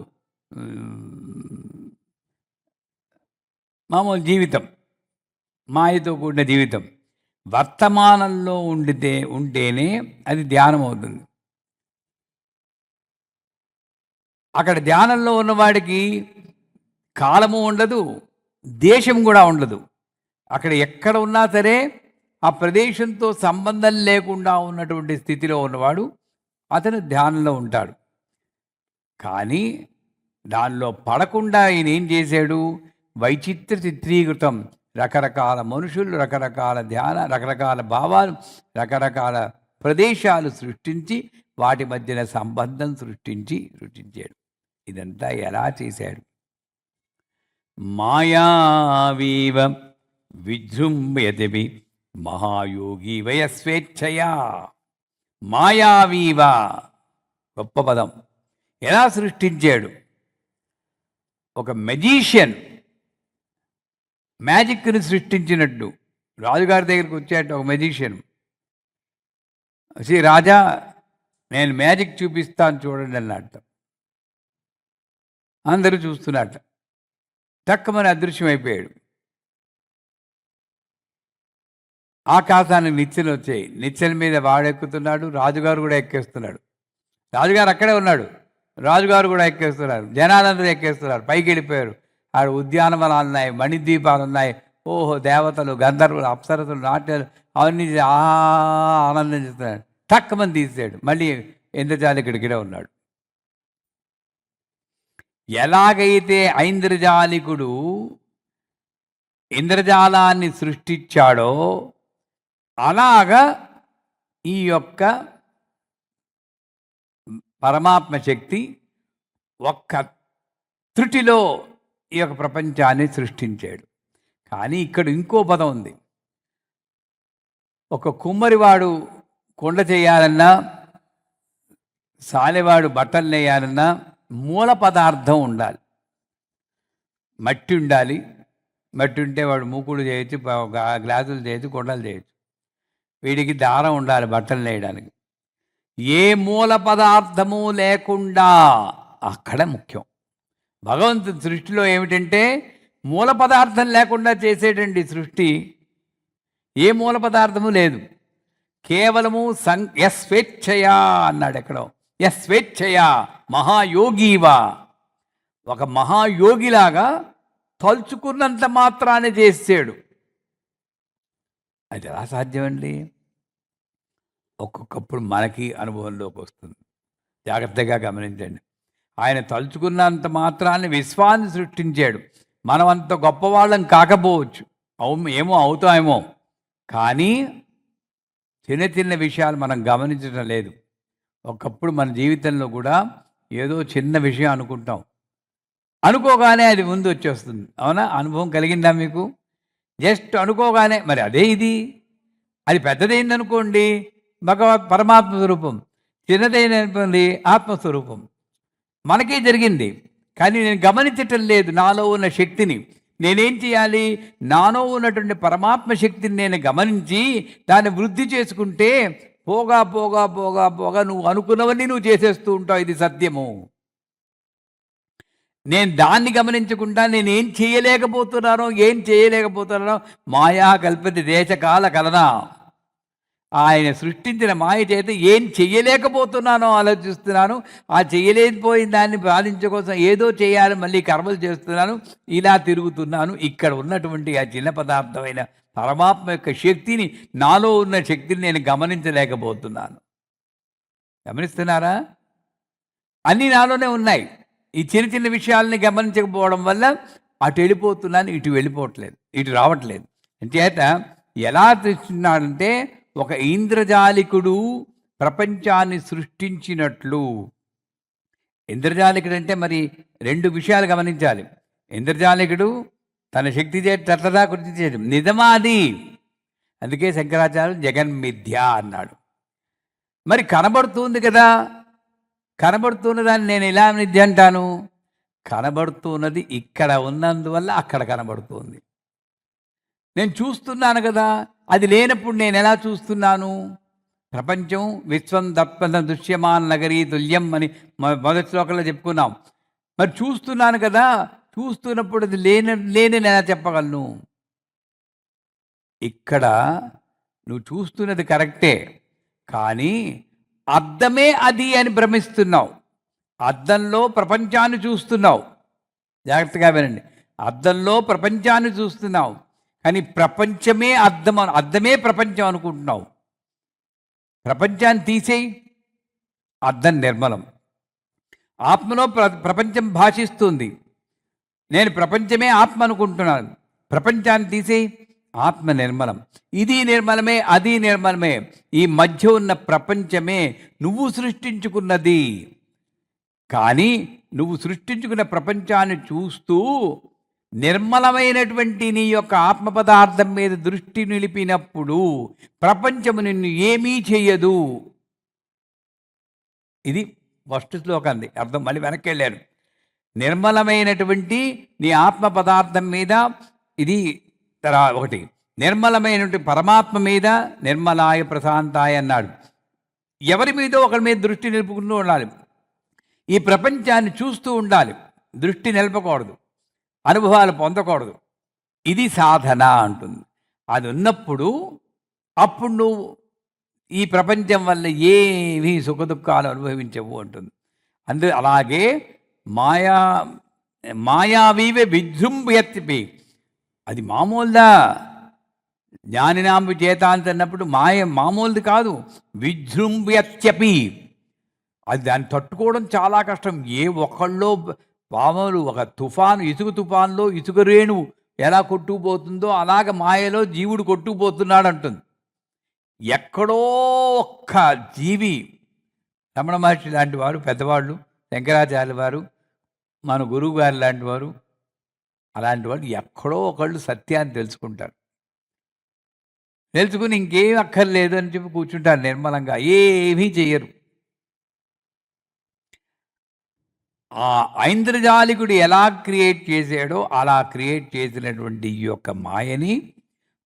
జీవితం, మాయతో కూడిన జీవితం. వర్తమానంలో ఉంటేనే అది ధ్యానం అవుతుంది. అక్కడ ధ్యానంలో ఉన్నవాడికి కాలము ఉండదు, దేశం కూడా ఉండదు. అక్కడ ఎక్కడ ఉన్నా సరే ఆ ప్రదేశంతో సంబంధం లేకుండా ఉన్నటువంటి స్థితిలో ఉన్నవాడు అతను ధ్యానంలో ఉంటాడు. కానీ దానిలో పడకుండా ఈయన ఏం చేశాడు? వైచిత్ర చిత్రీకృతం, రకరకాల మనుషులు, రకరకాల రకరకాల భావాలు, రకరకాల ప్రదేశాలు సృష్టించి వాటి మధ్యన సంబంధం సృష్టించాడు. ఇదంతా ఎలా చేశాడు? మాయావీవ విజృంభయతి మహాయోగి వయస్వేచ్ఛయా. మాయావీవ, గొప్ప పదం. ఎలా సృష్టించాడు? ఒక మెజీషియన్ మ్యాజిక్ని సృష్టించినట్టు రాజుగారి దగ్గరికి వచ్చాడు ఒక మెజీషియన్. శ్రీ రాజా, నేను మ్యాజిక్ చూపిస్తాను చూడండి అన్నట్ట. అందరూ చూస్తున్నట్ట. తక్కువని అదృశ్యమైపోయాడు. ఆకాశానికి నిచ్చెలు వచ్చాయి. నిచ్చెల మీద వాడెక్కుతున్నాడు, రాజుగారు కూడా ఎక్కేస్తున్నాడు. రాజుగారు అక్కడే ఉన్నాడు, రాజుగారు కూడా ఎక్కేస్తున్నారు, జనాలందరూ ఎక్కేస్తున్నారు, పైకి వెళ్ళిపోయారు. ఆడ ఉద్యానవనాలు ఉన్నాయి, మణిద్వీపాలు ఉన్నాయి. ఓహో, దేవతలు, గంధర్వులు, అప్సరసులు, నాట్యాలు అవన్నీ ఆనందం చేస్తున్నాడు. తక్కువని తీసాడు. మళ్ళీ ఇంద్రజాలికుడికిడే ఉన్నాడు. ఎలాగైతే ఐంద్రజాలికుడు ఇంద్రజాలాన్ని సృష్టించాడో అలాగా ఈ యొక్క పరమాత్మ శక్తి ఒక్క త్రుటిలో ఈ యొక్క ప్రపంచాన్ని సృష్టించాడు. కానీ ఇక్కడ ఇంకో పదం ఉంది. ఒక కుమ్మరివాడు కొండ చేయాలన్నా, సాలెవాడు బట్టలు నేయాలన్నా మూల పదార్థం ఉండాలి. మట్టి ఉండాలి. మట్టి ఉంటే వాడు మూకుడు చేయొచ్చు, గ్లాసులు చేయొచ్చు, కొండలు చేయొచ్చు. వీడికి దారం ఉండాలి బట్టలు నేయడానికి. ఏ మూల పదార్థము లేకుండా, అక్కడ ముఖ్యం. భగవంతుడి సృష్టిలో ఏమిటంటే మూల పదార్థం లేకుండా చేసేటండి సృష్టి. ఏ మూల పదార్థము లేదు, కేవలము యస్వేచ్ఛయా అన్నాడు ఎక్కడో. యస్వేచ్ఛయా మహాయోగీవా. ఒక మహాయోగిలాగా తలుచుకున్నంత మాత్రాన్ని చేసాడు. అది ఎలా సాధ్యమండి? ఒక్కొక్కప్పుడు మనకి అనుభవంలోకి వస్తుంది. జాగ్రత్తగా గమనించండి. ఆయన తలుచుకున్నంత మాత్రాన్ని విశ్వాన్ని సృష్టించాడు. మనం అంత గొప్పవాళ్ళం కాకపోవచ్చు, ఏమో అవుతామేమో, కానీ చిన్న చిన్న విషయాలు మనం గమనించడం లేదు. ఒకప్పుడు మన జీవితంలో కూడా ఏదో చిన్న విషయం అనుకుంటాం, అనుకోగానే అది ముందు వచ్చేస్తుంది. అవునా? అనుభవం కలిగిందా మీకు? జస్ట్ అనుకోగానే మరి అదే ఇది. అది పెద్దదైందనుకోండి పరమాత్మ స్వరూపం, చిన్నదైనది ఆత్మస్వరూపం. మనకే జరిగింది, కానీ నేను గమనించటం లేదు నాలో ఉన్న శక్తిని. నేనేం చేయాలి? నాలో ఉన్నటువంటి పరమాత్మ శక్తిని నేను గమనించి దాన్ని వృద్ధి చేసుకుంటే పోగా పోగా పోగా పోగా నువ్వు అనుకున్నవన్నీ నువ్వు చేసేస్తూ ఉంటావు. ఇది సత్యము. నేను దాన్ని గమనించకుండా నేనేం చేయలేకపోతున్నానో మాయా కల్పిత దేశకాల కలనా. ఆయన సృష్టించిన మాయ చేత ఏం చెయ్యలేకపోతున్నానో ఆలోచిస్తున్నాను. ఆ చెయ్యలేకపోయిన దాన్ని బాధించ కోసం ఏదో చేయాలి, మళ్ళీ కర్మలు చేస్తున్నాను, ఇలా తిరుగుతున్నాను. ఇక్కడ ఉన్నటువంటి ఆ చిన్న పదార్థమైన పరమాత్మ యొక్క శక్తిని, నాలో ఉన్న శక్తిని నేను గమనించలేకపోతున్నాను. గమనిస్తున్నారా? అన్నీ నాలోనే ఉన్నాయి. ఈ చిన్న చిన్న విషయాలని గమనించకపోవడం వల్ల అటు వెళ్ళిపోతున్నాను, ఇటు వెళ్ళిపోవట్లేదు, ఇటు రావట్లేదు. అంచేత ఎలా తెస్తున్నాడంటే ఒక ఇంద్రజాలికుడు ప్రపంచాన్ని సృష్టించినట్లు. ఇంద్రజాలికుడు అంటే మరి రెండు విషయాలు గమనించాలి. ఇంద్రజాలికుడు తన శక్తి చేతదా కృతి చేయడం నిజమాది. అందుకే శంకరాచార్యులు జగన్మిథ్య అన్నాడు. మరి కనబడుతుంది కదా, కనబడుతున్న దాన్ని నేను ఎలా మిథ్య అంటాను? కనబడుతున్నది ఇక్కడ ఉన్నందువల్ల అక్కడ కనబడుతుంది. నేను చూస్తున్నాను కదా, అది లేనప్పుడు నేను ఎలా చూస్తున్నాను? ప్రపంచం విశ్వం దర్పణ దృశ్యమాన్ నగరీ తుల్యం అని మొదటి శ్లోకంలో చెప్పుకున్నాం. మరి చూస్తున్నాను కదా, చూస్తున్నప్పుడు అది లేని ఎలా చెప్పగలను? ఇక్కడ నువ్వు చూస్తున్నది కరెక్టే, కానీ అద్దమే అది అని భ్రమిస్తున్నావు. అద్దంలో ప్రపంచాన్ని చూస్తున్నావు. జాగ్రత్తగా వినండి. అద్దంలో ప్రపంచాన్ని చూస్తున్నావు, కానీ ప్రపంచమే అద్దమే ప్రపంచం అనుకుంటున్నావు. ప్రపంచాన్ని తీసేయి, అద్దం నిర్మలం. ఆత్మలో ప్రపంచం భాషిస్తుంది. నేను ప్రపంచమే ఆత్మ అనుకుంటున్నాను. ప్రపంచాన్ని తీసేయి, ఆత్మ నిర్మలం. ఇది నిర్మలమే, అది నిర్మలమే. ఈ మధ్య ఉన్న ప్రపంచమే నువ్వు సృష్టించుకున్నది. కానీ నువ్వు సృష్టించుకున్న ప్రపంచాన్ని చూస్తూ నిర్మలమైనటువంటి నీ యొక్క ఆత్మ పదార్థం మీద దృష్టి నిలిపినప్పుడు ప్రపంచము నిన్ను ఏమీ చెయ్యదు. ఇది ఫస్ట్ శ్లోకంది అర్థం. మళ్ళీ వెనక్కి వెళ్ళాను. నిర్మలమైనటువంటి నీ ఆత్మ పదార్థం మీద ఇది ఒకటి, నిర్మలమైనటువంటి పరమాత్మ మీద నిర్మలాయ ప్రశాంతాయ అన్నాడు. ఎవరి మీదో ఒకరి మీద దృష్టి నిలుపుకుంటూ ఉండాలి. ఈ ప్రపంచాన్ని చూస్తూ ఉండాలి, దృష్టి నిలపకూడదు, అనుభవాలు పొందకూడదు. ఇది సాధన అంటుంది. అది ఉన్నప్పుడు అప్పుడు నువ్వు ఈ ప్రపంచం వల్ల ఏమీ సుఖదుఖాలు అనుభవించవు అంటుంది. అలాగే మాయావీవే విజృంభయత్యపి, అది మామూలుదా? జ్ఞానినాంబు చేత అన్నప్పుడు మామూలుది కాదు. విజృంభయత్యపి, అది దాన్ని తట్టుకోవడం చాలా కష్టం. ఏ ఒక్కళ్ళో మామూలు ఒక తుఫాను, ఇసుక తుఫాన్లో ఇసుక రేణువు ఎలా కొట్టుకుపోతుందో అలాగ మాయలో జీవుడు కొట్టుకుపోతున్నాడు అంటుంది. ఎక్కడో ఒక్క జీవి, రమణ మహర్షి లాంటి వారు, పెద్దవాళ్ళు, శంకరాచార్య వారు, మన గురువు గారు లాంటి వారు, అలాంటి వాళ్ళు ఎక్కడో ఒకళ్ళు సత్యాన్ని తెలుసుకుంటారు. తెలుసుకుని ఇంకేం అక్కర్లేదు అని చెప్పి కూర్చుంటారు నిర్మలంగా, ఏమీ చెయ్యరు. ఆ ఐంద్రజాలికుడు ఎలా క్రియేట్ చేశాడో అలా క్రియేట్ చేసినటువంటి ఈ యొక్క మాయని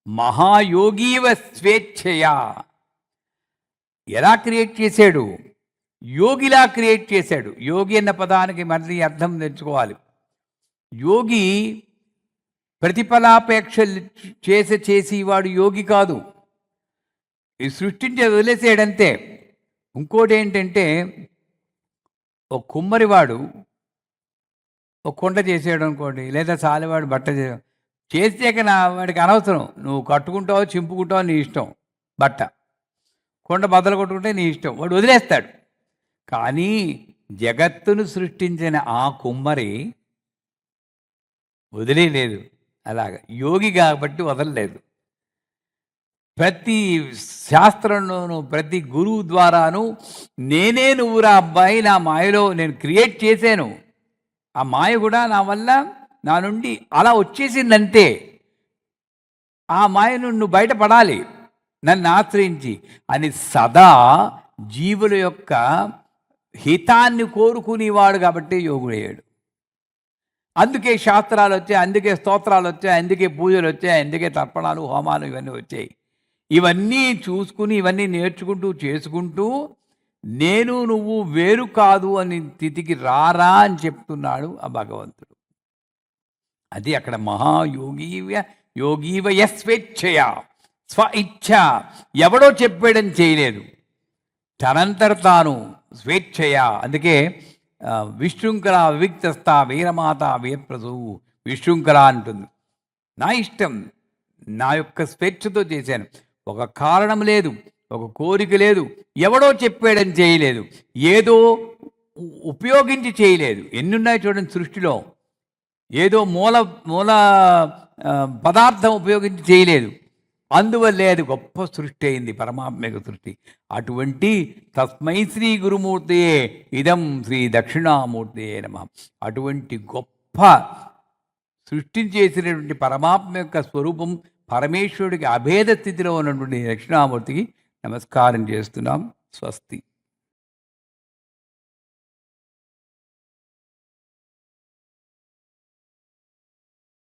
మహాయోగీవ స్వేచ్ఛయా ఎలా క్రియేట్ చేశాడు? యోగిలా క్రియేట్ చేశాడు. యోగి అన్న పదానికి మళ్ళీ అర్థం తెచ్చుకోవాలి. యోగి ప్రతిఫలాపేక్ష చేసి వాడు యోగి కాదు. ఈ సృష్టించే వదిలేసాడంతే. ఇంకోటి ఏంటంటే, ఒక కుమ్మరివాడు ఒక కొండ చేసాడు అనుకోండి, లేదా సాలివాడు బట్ట చేసాక వాడికి అనవసరం. నువ్వు కట్టుకుంటావో చింపుకుంటావో నీ ఇష్టం. బట్ట కొండ బద్దలు కొట్టుకుంటే నీ ఇష్టం, వాడు వదిలేస్తాడు. కానీ జగత్తును సృష్టించిన ఆ కుమ్మరి వదిలేదు. అలాగ యోగి కాబట్టి వదలలేదు. ప్రతి శాస్త్రంలోనూ ప్రతి గురువు ద్వారాను నేనే నువ్వురా అబ్బాయి, నా మాయలో నేను క్రియేట్ చేశాను, ఆ మాయ కూడా నా వల్ల నా నుండి అలా వచ్చేసిందంటే ఆ మాయ నుండి నువ్వు బయటపడాలి నన్ను ఆశ్రయించి అని సదా జీవుల యొక్క హితాన్ని కోరుకునేవాడు కాబట్టి యోగుడయ్యాడు. అందుకే శాస్త్రాలు వచ్చాయి, అందుకే స్తోత్రాలు వచ్చాయి, అందుకే పూజలు వచ్చాయి, అందుకే తర్పణాలు, హోమాలు ఇవన్నీ వచ్చాయి. ఇవన్నీ చూసుకుని ఇవన్నీ నేర్చుకుంటూ చేసుకుంటూ నేను నువ్వు వేరు కాదు అని స్థితికి రారా అని చెప్తున్నాడు ఆ భగవంతుడు. అది అక్కడ యోగీవ యస్వేచ్ఛయ, స్వ ఇచ్ఛ. ఎవడో చెప్పాడని చేయలేదు, తనంతట తాను స్వేచ్ఛయ. అందుకే విశృంఖల వివిక్తస్థ వీరమాత వీరప్రసవు విశృంఖల అంటుంది. నా ఇష్టం, నా యొక్క స్వేచ్ఛతో చేశాను. ఒక కారణం లేదు, ఒక కోరిక లేదు, ఎవడో చెప్పాడని చేయలేదు, ఏదో ఉపయోగించి చేయలేదు. ఎన్నున్నాయి చూడండి సృష్టిలో. ఏదో మూల పదార్థం ఉపయోగించి చేయలేదు. అందువల్లే అది గొప్ప సృష్టి అయింది, పరమాత్మిక సృష్టి. అటువంటి తస్మై శ్రీ గురుమూర్తియే ఇదం శ్రీ దక్షిణామూర్తియే నమః. అటువంటి గొప్ప సృష్టించేసినటువంటి పరమాత్మ యొక్క స్వరూపం పరమేశ్వరుడికి అభేద స్థితిలో ఉన్నటువంటి దక్షిణామూర్తికి నమస్కారం చేస్తున్నాం. స్వస్తి.